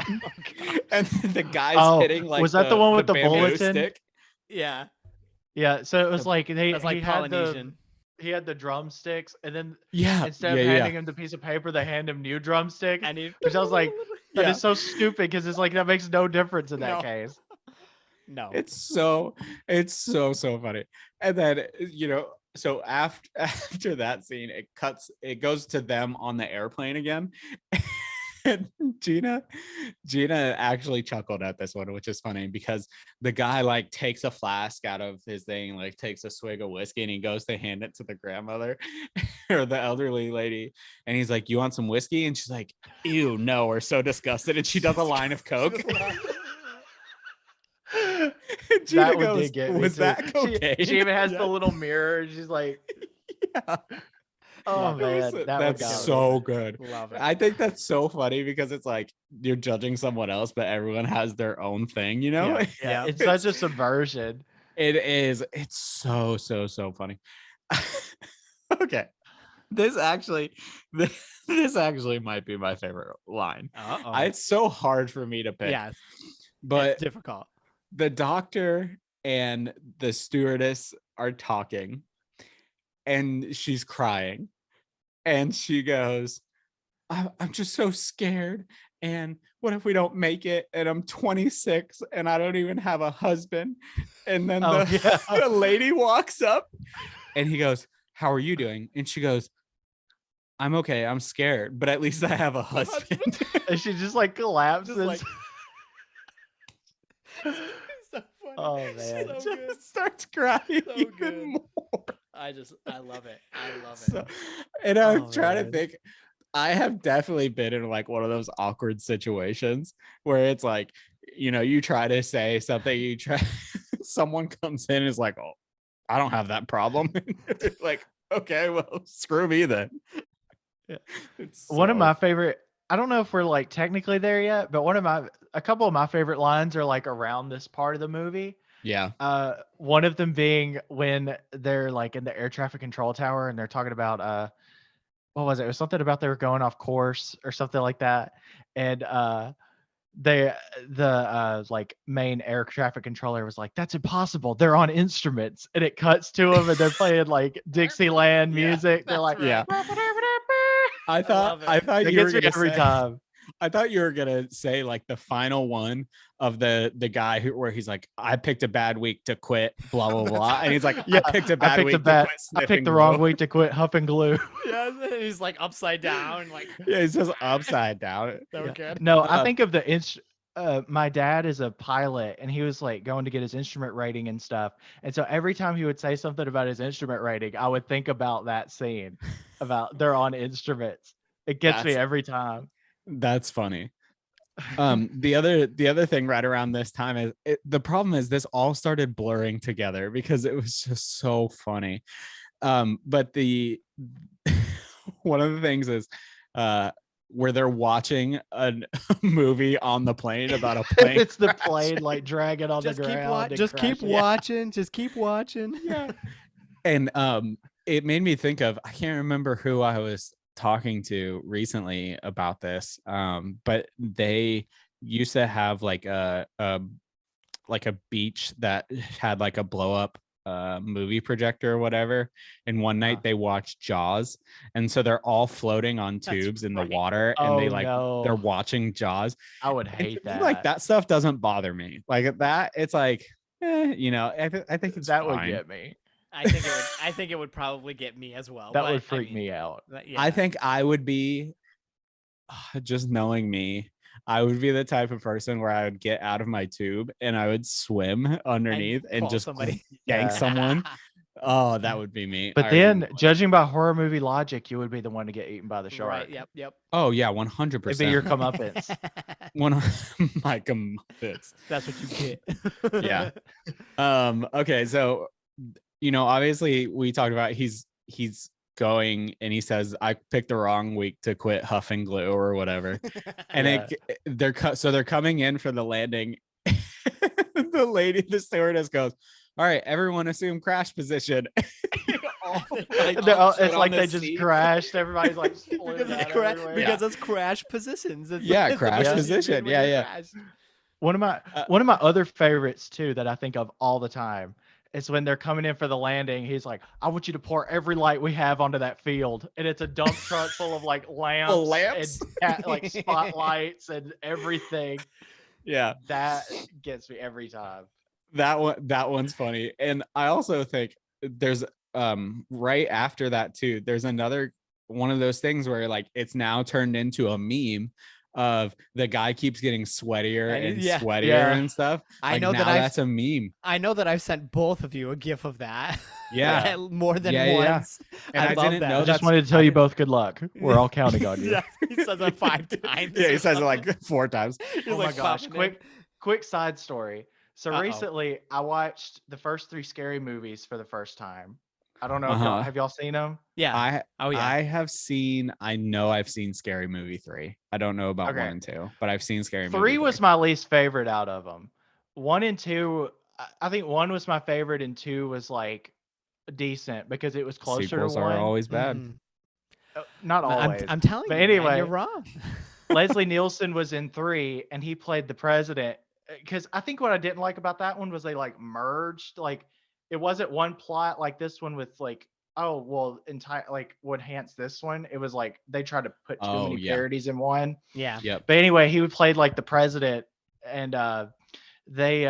And the guy's hitting like, was that the one with the bamboo bulletin? stick? Yeah. Yeah. So it was like That's like he had Polynesian. he had the drumsticks, and then Yeah. instead of handing him the piece of paper, they hand him new drumsticks. And he, Which I was like, that Yeah. is so stupid, because it's like that makes no difference in that case. no. It's so funny. And then so after that scene, it goes to them on the airplane again. Gina actually chuckled at this one, which is funny because the guy like takes a flask out of his thing, like takes a swig of whiskey, and he goes to hand it to the grandmother or the elderly lady, and he's like, "You want some whiskey?" And she's like, "Ew, no," we're so disgusted, and she does a line of coke. Gina that goes, did get me was too. that cocaine? She even has the little mirror. She's like, yeah. Oh man, that's so good. Love it. I think that's so funny because it's like you're judging someone else, but everyone has their own thing, you know? Yeah. It's such a subversion. It is. It's so funny. Okay. This actually might be my favorite line. It's so hard for me to pick. Yes. But it's difficult. The doctor and the stewardess are talking and she's crying and she goes, I'm just so scared, and what if we don't make it, and I'm 26 and I don't even have a husband? And then the lady walks up and he goes, "How are you doing?" And she goes, "I'm okay, I'm scared, but at least I have a husband." And she just like collapses. Just like... So funny. Oh man, so just starts crying so even good. more. I love it. So, and I'm trying to think. I have definitely been in like one of those awkward situations where it's like, you know, you try to say something, someone comes in and is like, "Oh, I don't have that problem." Like, okay, well, screw me then. Yeah. One of my favorite, I don't know if we're like technically there yet, but a couple of my favorite lines are like around this part of the movie. Yeah. One of them being when they're like in the air traffic control tower and they're talking about what was it? It was something about they were going off course or something like that. And the like main air traffic controller was like, "That's impossible. They're on instruments." And it cuts to them and they're playing like Dixieland music. They're like, yeah. I thought it you were gets me every time. I thought you were gonna say like the final one of the guy where he's like, "I picked a bad week to quit, blah blah blah," and he's like, "I picked a bad week to quit I picked the wrong week to quit huffing glue." Yeah, and he's like upside down, like yeah, he's just upside down. So good. No, I think of my dad is a pilot and he was like going to get his instrument rating and stuff. And so every time he would say something about his instrument rating, I would think about that scene about they're on instruments. It gets me every time. That's funny. The other thing right around this time is the problem is this all started blurring together because it was just so funny. But the one of the things is where they're watching a movie on the plane about a plane. It's the plane like dragging on the ground. Just keep watching. Yeah. And it made me think of, I can't remember who I was talking to recently about this, but they used to have like a beach that had like a blow up movie projector or whatever, and one night they watched Jaws, and so they're all floating on tubes in the water, and they're watching Jaws. I would hate that. Like that stuff doesn't bother me like that. It's like you know, I think it's that fine. Would get me. I think it would probably get me as well. That would freak me out. Yeah. I think I would be, just knowing me, I would be the type of person where I would get out of my tube and I would swim underneath and just yank someone. Oh, that would be me. But then, judging by horror movie logic, you would be the one to get eaten by the shark. Right. Yep. Oh yeah, 100%. It'd be your comeuppance. My comeuppance. That's what you get. Yeah. Okay, so you know, obviously we talked about he's going and he says, "I picked the wrong week to quit huffing glue," or whatever. And they're coming in for the landing. The stewardess goes, "All right, everyone assume crash position." It's like they just crashed. Everybody's like because it's crash positions. It's crash position. Yeah. One of my other favorites too that I think of all the time. It's when they're coming in for the landing. He's like, "I want you to pour every light we have onto that field." And it's a dump truck full of like lamps? And like spotlights and everything. Yeah. That gets me every time. That one's funny. And I also think there's right after that too, there's another one of those things where like it's now turned into a meme of the guy keeps getting sweatier and Yeah. sweatier Yeah. and stuff. I Like, know now that that's a meme. I know that I've sent both of you a gif of that. Yeah. More than Yeah. once. And I love didn't that. know I just that's- wanted to tell you both good luck. We're all counting on you. Yeah, he says it 5 times. Yeah, he says it like 4 times. He's Oh my like gosh! popping in. Quick side story. So Uh-oh. recently, I watched the first 3 scary movies for the first time. I don't know if Uh-huh. have y'all seen them? Yeah. I know I've seen Scary Movie 3. I don't know about Okay. 1 and 2, but I've seen Scary Movie 3 was my least favorite out of them. 1 and 2, I think 1 was my favorite and 2 was like decent because it was closer Sequels to are 1. always bad. Mhm. Not always. I'm telling But you, man, anyway, you're wrong. Leslie Nielsen was in 3 and he played the president. Because I think what I didn't like about that one was they like merged. Like it wasn't one plot like this one with like, oh well, entire like what enhanced this one. It was like they tried to put too many parodies in one. Yeah. Yep. But anyway, he played like the president, and they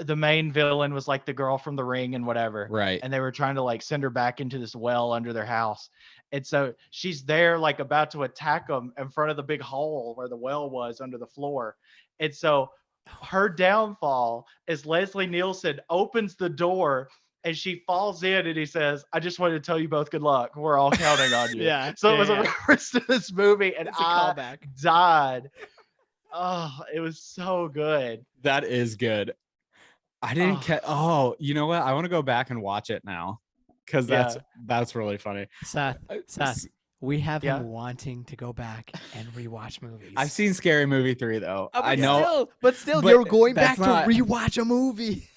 the main villain was like the girl from The Ring and whatever. Right. And they were trying to like send her back into this well under their house. And so she's there like about to attack them in front of the big hole where the well was under the floor. And so her downfall is Leslie Nielsen opens the door and she falls in and he says, I just wanted to tell you both good luck. We're all counting on you. Yeah. So it was a reference to this movie and It's a I callback. died. Oh, it was so good. That is good. I didn't catch. Oh, you know what? I want to go back and watch it now because that's really funny. Seth, we have Yeah. him wanting to go back and rewatch movies. I've seen Scary Movie 3 though. But I know, but still, but you're going back that's not- to rewatch a movie.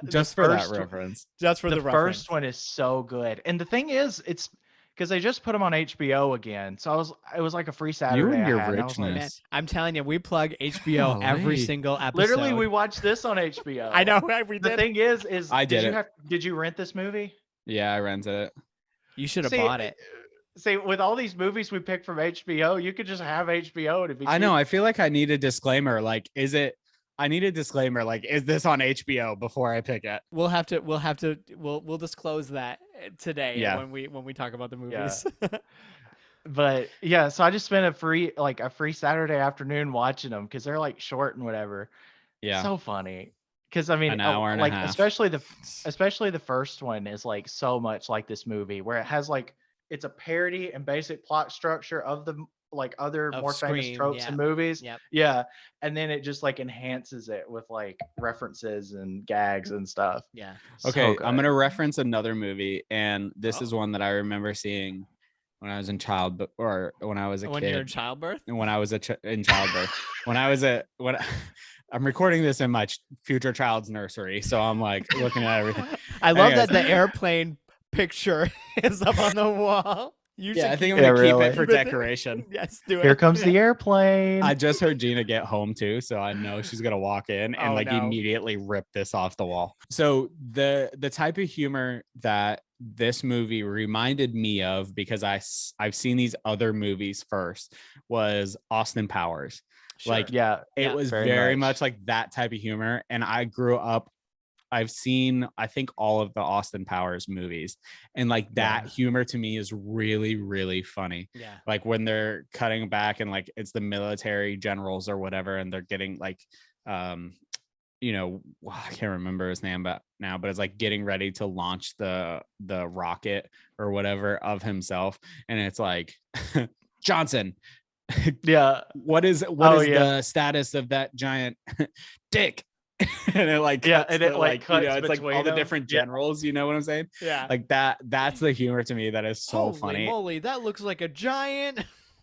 just for that reference. Just for the reference. First one is so good. And the thing is, it's because they just put them on HBO again. So it was like a free Saturday. You and your I had, and I was like, richness. Man, I'm telling you, we plug HBO every Golly. single episode. literally, we watched this on HBO. I know we The did. thing is I did it. Did you rent this movie? Yeah, I rented it. You should have See, bought it. See, with all these movies we pick from HBO, you could just have HBO to be. I know. I feel like I need a disclaimer. Like, I need a disclaimer. Like, is this on HBO before I pick it? We'll disclose that today. Yeah. when we talk about the movies. But yeah, so I just spent a free Saturday afternoon watching them because they're like short and whatever. Yeah. So funny. Because I mean, An hour and a like half. especially the first one is like so much like this movie where it has like it's a parody and basic plot structure of the like other Of more famous Scream, tropes yeah. in movies. Yep. Yeah. And then it just like enhances it with like references and gags and stuff. Yeah. Okay, So I'm good. gonna reference another movie, and this Oh. is one that I remember seeing when I was in when I was a When kid. you're in childbirth. And when I was in childbirth, when I'm recording this in my future child's nursery, so I'm like looking at everything. I love Anyways. that the airplane picture is up on the wall. You Yeah, I should think I'm keep gonna Yeah, keep really. it for decoration. Yes, do it. Here comes the airplane. I just heard Gina get home too, so I know she's gonna walk in and Oh, like no. immediately rip this off the wall. So the type of humor that this movie reminded me of, because I've seen these other movies first, was Austin Powers. Sure. Like, yeah. It was very much like that type of humor, and I grew up. I've seen, I think, all of the Austin Powers movies, and like that humor to me is really, really funny. Yeah. Like when they're cutting back and like it's the military generals or whatever, and they're getting like, you know, I can't remember his name but it's like getting ready to launch the rocket or whatever of himself, and it's like Johnson. Yeah. What is the status of that giant dick? And it like Yeah, cuts and it the, like you know, cuts it's like all between the them. different Yeah. generals, you know what I'm saying? Yeah. Like that's the humor to me that is so Holy funny. moly, that looks like a giant.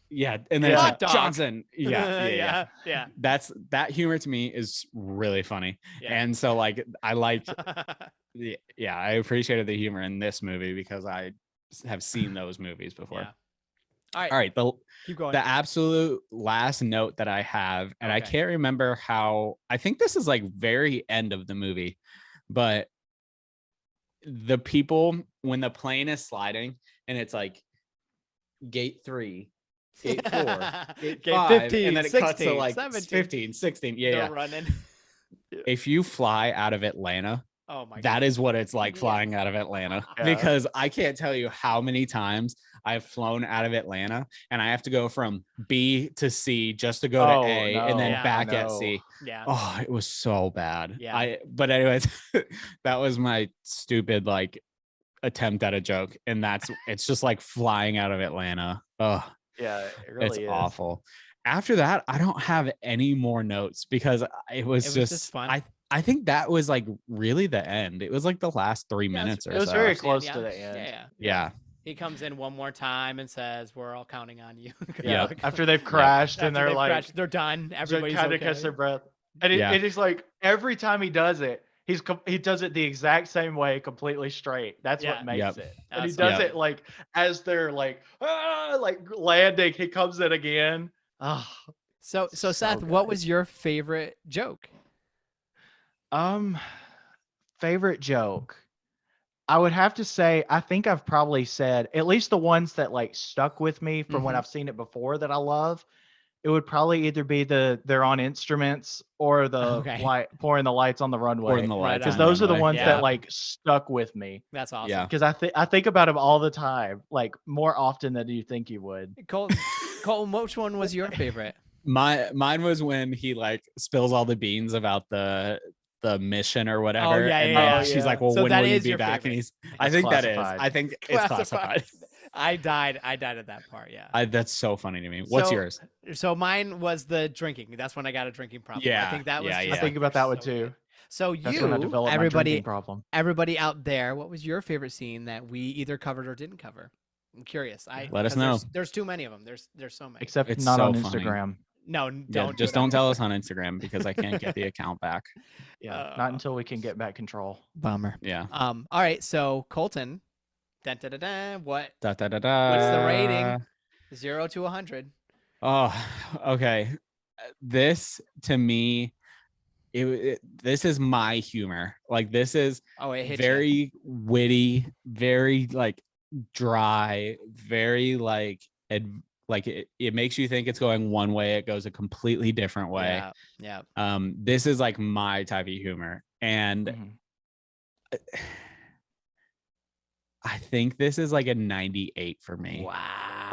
Yeah, and then it's Yeah. like Hot dog. Johnson. Yeah. Yeah. That humor to me is really funny. Yeah. And so like I liked I appreciated the humor in this movie because I have seen those movies before. Yeah. All right. The Keep going. absolute last note that I have, and I Okay. can't remember how, I think this is like very end of the movie, but the people, when the plane is sliding and it's like gate 3, gate 4, gate Gate 5, 15, and then it 16, cuts to like 17. 15, 16. Yeah, They're yeah. running. If you fly out of Atlanta, Oh my god. that is what it's like Yeah. flying out of Atlanta, Yeah. because I can't tell you how many times I've flown out of Atlanta and I have to go from B to C just to go to A and then back at C. Yeah. Oh, it was so bad. Yeah. But anyways, that was my stupid like attempt at a joke, and it's just like flying out of Atlanta. Oh, yeah, it really is awful. After that, I don't have any more notes because it was just fun. I think that was like really the end. It was like the last 3 minutes or so. It was very close to the end. Yeah. He comes in one more time and says, "We're all counting on you." Yeah. After they've crashed and they're like, they're done. Everybody's kind of catch their breath. And it is like every time he does it, he does it the exact same way, completely straight. That's what makes it. And he does it like as they're like landing, he comes in again. Oh, so Seth, what was your favorite joke? Favorite joke. I would have to say, I think I've probably said at least the ones that like stuck with me from when I've seen it before that I love. It would probably either be they're on instruments or the pouring the lights on the runway. Because those are the ones that like stuck with me. That's awesome. Yeah. Because I think about them all the time, like more often than you think you would. Colton, which one was your favorite? Mine was when he like spills all the beans about the mission or whatever. She's like, well, so when will you be back? Favorite. And I think it's classified. I died at that part. Yeah. That's so funny to me. What's yours? So mine was the drinking. That's when I got a drinking problem. Yeah. I think that was. I think about that one too. Good. So everybody out there, what was your favorite scene that we either covered or didn't cover? I'm curious. Let us know. There's too many of them. There's so many. Except it's not on Instagram. No, don't tell us on Instagram because I can't get the account back. Yeah, not until we can get back control. Bummer. Yeah. All right. So Colton, what's the rating? 0 to 100. Oh, okay. This to me, this is my humor. Like this is very witty, very like dry, very like it makes you think it's going one way, it goes a completely different way. Yeah. This is like my type of humor, and I think this is like a 98 for me. Wow.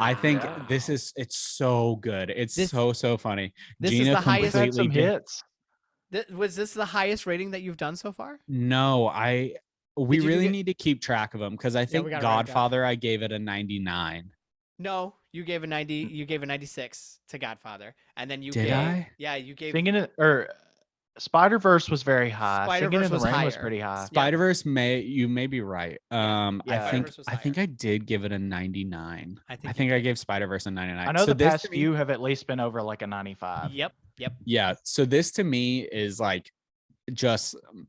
I think it's so good. It's so funny. This Gina is the highest. Had some hits. Was this the highest rating that you've done so far? No, we really need to keep track of them because I think Godfather I gave it a 99. No, you gave a 90. You gave a 96 to Godfather, and then you gave. Yeah, you gave. Spider-Verse was very high. Spider-Verse Singing in the Rain was pretty high. Spider-Verse you may be right. I think I did give it a 99. I think I gave Spider-Verse a 99. I know the past few have at least been over like a 95. Yep. Yeah. So this to me is like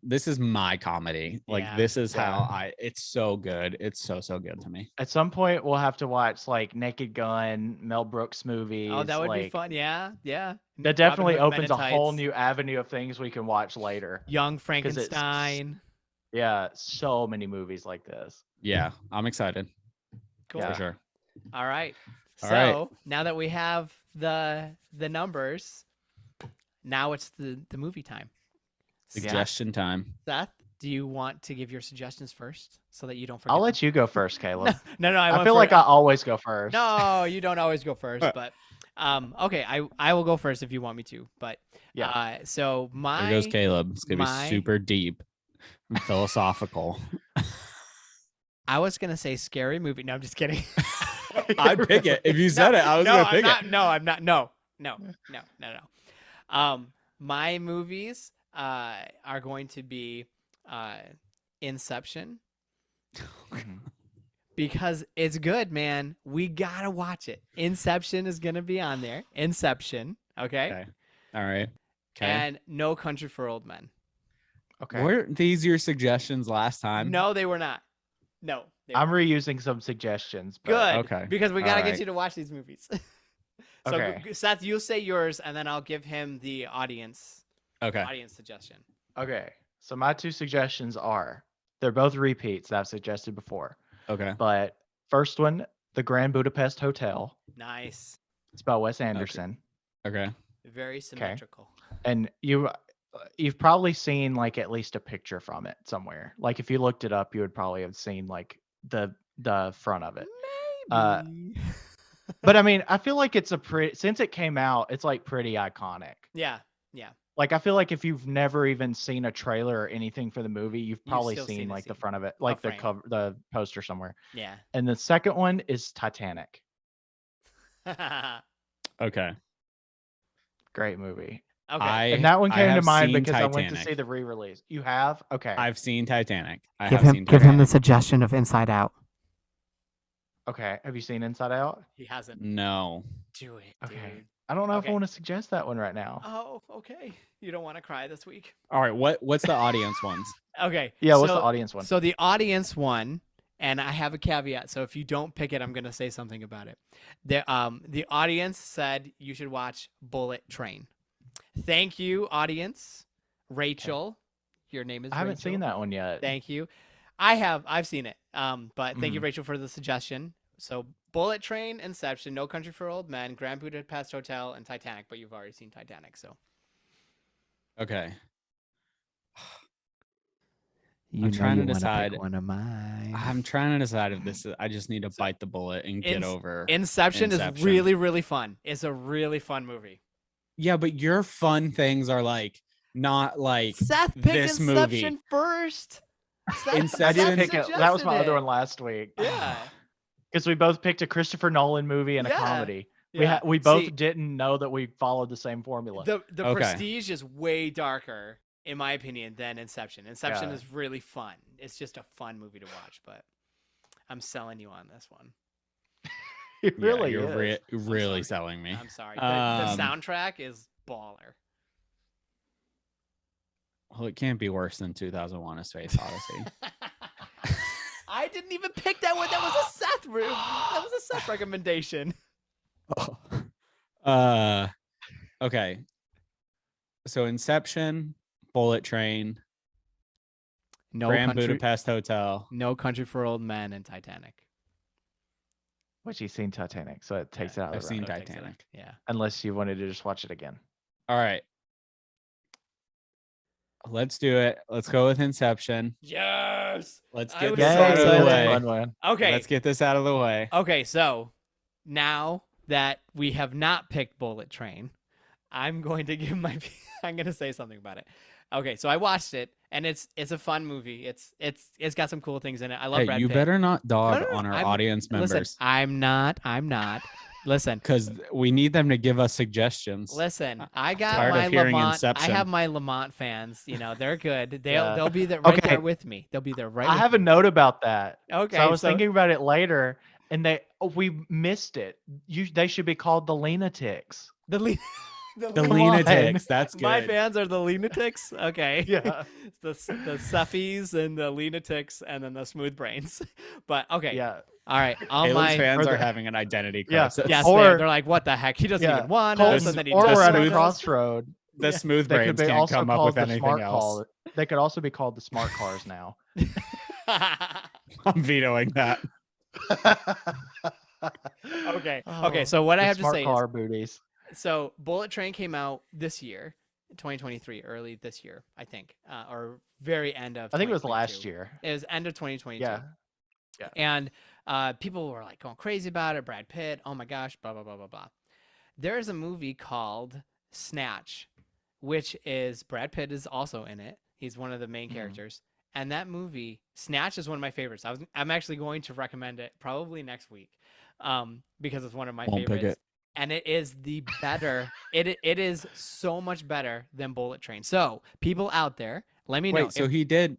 this is my comedy. Like this is how it's so good. It's so good to me. At some point we'll have to watch like Naked Gun, Mel Brooks movies. Oh, that would be fun. Yeah. That definitely opens a whole new avenue of things we can watch later. Young Frankenstein. Yeah, so many movies like this. Yeah, I'm excited. Cool. For sure. All right. So now that we have the numbers, now it's the movie time. Suggestion time. Seth, do you want to give your suggestions first so that you don't forget? I'll let you go first, Caleb. No. I feel like I always go first. No, you don't always go first, but okay, I will go first if you want me to. But so there goes Caleb. It's gonna be super deep and philosophical. I was gonna say scary movie. No, I'm just kidding. I'd pick it. If you said it, I was gonna pick it. No, I'm not. No. My movies are going to be Inception because it's good, man. We gotta watch it. Inception is gonna be on there. Inception, okay? All right. Okay. And No Country for Old Men. Okay. Weren't these your suggestions last time? No, they were not. No. I'm reusing some suggestions. Good. Okay. Because we gotta get you to watch these movies. So Seth, you say yours, and then I'll give him the audience suggestion. Okay. So my two suggestions they're both repeats that I've suggested before. Okay. But first one, The Grand Budapest Hotel. Nice. It's by Wes Anderson. Okay. Very symmetrical. And you've probably seen like at least a picture from it somewhere. Like if you looked it up, you would probably have seen like the front of it. Uh, but I mean, I feel like it's since it came out, it's like pretty iconic. Yeah. Like I feel like if you've never even seen a trailer or anything for the movie, you've probably still seen seen like the scene. front of it, like the frame. cover, the poster somewhere. Yeah. And the second one is Titanic. Okay. Great movie. Okay. And that one came to mind because Titanic. I went to see the re-release. You have? Okay. I've seen Titanic. Give him the suggestion of Inside Out. Okay. Have you seen Inside Out? He hasn't. No. Do it, Okay. dude. I don't know if I want to suggest that one right now. Oh, okay. You don't want to cry this week? All right. What's the audience ones? Okay. Yeah, what's the audience one? So the audience one, and I have a caveat. So if you don't pick it, I'm going to say something about it. The audience said you should watch Bullet Train. Thank you, audience. Rachel, your name is I haven't Rachel. seen that one yet. Thank you. I've seen it. But thank you, Rachel, for the suggestion. So Bullet Train, Inception, No Country for Old Men, Grand Budapest Hotel, and Titanic. But you've already seen Titanic, so. Okay. I'm trying to decide. One of mine. I'm trying to decide if this is. I just need to bite the bullet and get over. Inception is really, really fun. It's a really fun movie. Yeah, but your fun things are like not like Seth picked this Inception movie. First. I did pick it. That was my other one last week. Yeah. Because we both picked a Christopher Nolan movie and a comedy. Yeah. We both didn't know that we followed the same formula. The Prestige is way darker, in my opinion, than Inception. Inception is really fun. It's just a fun movie to watch, but I'm selling you on this one. It really you're is. really selling me. I'm sorry. The soundtrack is baller. Well, it can't be worse than 2001: A Space Odyssey. I didn't even pick that one. That was a Seth room. That was a Seth recommendation. Okay. So Inception, Bullet Train, Grand Budapest Hotel, No Country for Old Men, and Titanic. Which you've seen Titanic, so it takes it out of the I've seen running. Titanic. Yeah. Unless you wanted to just watch it again. All right. Let's do it. Let's go with Inception. Yes. Let's get this out of the way. Fun one. Okay. Let's get this out of the way. Okay, so now that we have not picked Bullet Train, I'm going to give I'm going to say something about it. Okay, so I watched it, and it's a fun movie. It's got some cool things in it. I love Brad you Pitt. better not dog No, on our I'm- audience members. Listen, I'm not. Listen, because we need them to give us suggestions. listen. I got Tired my of hearing Lamont. Inception. I have my Lamont fans. You know, they're good. They'll be there Okay. there with me. They'll be there right. I with have a me. note about that. Okay, So I was thinking about it later, and we missed it. They should be called the lunatics. The Come on. lunatics. That's good. My fans are the lunatics. Okay. Yeah. the Suffies and the lunatics and then the smooth brains. But okay. Yeah. All right. All Caleb's my fans or are the- having an identity Yeah. crisis. yes, Or- they're like, what the heck? He doesn't Yeah. even want Colton, us, and then he or does we're at a want us. crossroad. The smooth They could brains be can't also come up called with the anything smart else. car. They could also be called the smart cars now. I'm vetoing that. Okay. Oh, Okay. So what I the have to smart say car is, booties. so Bullet Train came out this year, 2023, early this year, I think, or very end of. I think it was last 2022. year. It was end of 2022. Yeah. And people were like going crazy about it. Brad Pitt, oh my gosh, blah, blah, blah, blah, blah. There is a movie called Snatch, which is Brad Pitt is also in it. He's one of the main characters. And that movie, Snatch, is one of my favorites. I'm actually going to recommend it probably next week because it's one of my Won't pick favorites. it. And it is the better. it is so much better than Bullet Train. So people out there, let me know. Wait, so he did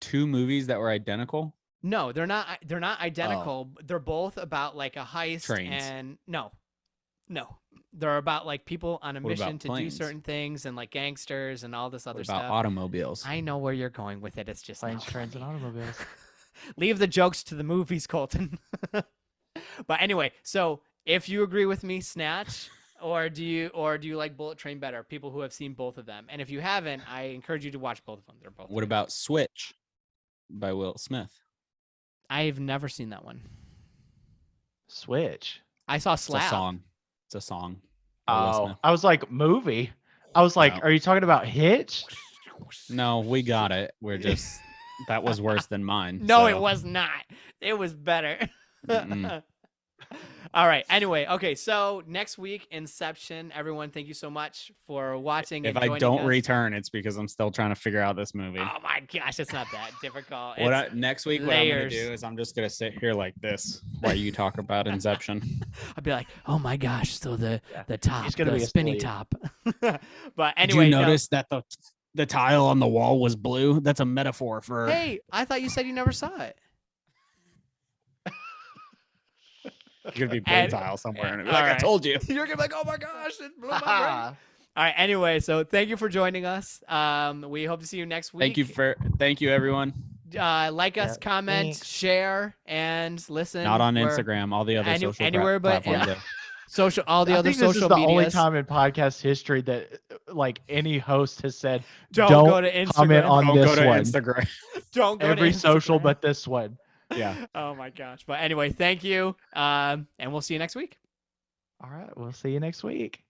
2 movies that were identical? No, they're not. They're not identical. They're both about like a heist. Trains. And no, they're about like people on a What mission about to planes? do certain things and like gangsters and all this other What about stuff. automobiles? I know where you're going with it. It's just Planes, not trains, and funny. automobiles. Leave the jokes to the movies, Colton. But anyway, so if you agree with me, Snatch, or do you like Bullet Train better? People who have seen both of them, and if you haven't, I encourage you to watch both of them. They're both. What good. about Switch by Will Smith? I've never seen that one. Switch. I saw It's a Slap. song. It's a song. by Will Oh, Smith. I was like, movie. I was like, No. are you talking about Hitch? No, we got it. We're just that was worse than mine. No, so- it was not. It was better. Mm-mm. All right. Anyway, okay. So next week, Inception. Everyone, thank you so much for watching. If and I joining don't us. return, it's because I'm still trying to figure out this movie. Oh my gosh, it's not that difficult. Next week, what I'm gonna layers. do is I'm just gonna sit here like this while you talk about Inception. I'd be like, oh my gosh, so the top, He's gonna the be spinny asleep. top. But anyway, Did you notice that the tile on the wall was blue? That's a metaphor for. Hey, I thought you said you never saw it. It's gonna be blue tile somewhere, and like right. I told you. You're gonna be like, oh my gosh, it blew my brain. All right. Anyway, so thank you for joining us. We hope to see you next week. Thank you, everyone. Like us, comment, share, and listen. Not on Instagram. All the other social anywhere but platforms. all the other social This is the medias. only time in podcast history that like any host has said, Don't go to Instagram. Comment on Don't this go to one. Instagram. Don't go Every to Instagram. social but this one. Yeah. Oh my gosh. But anyway, thank you. And we'll see you next week. All right. We'll see you next week.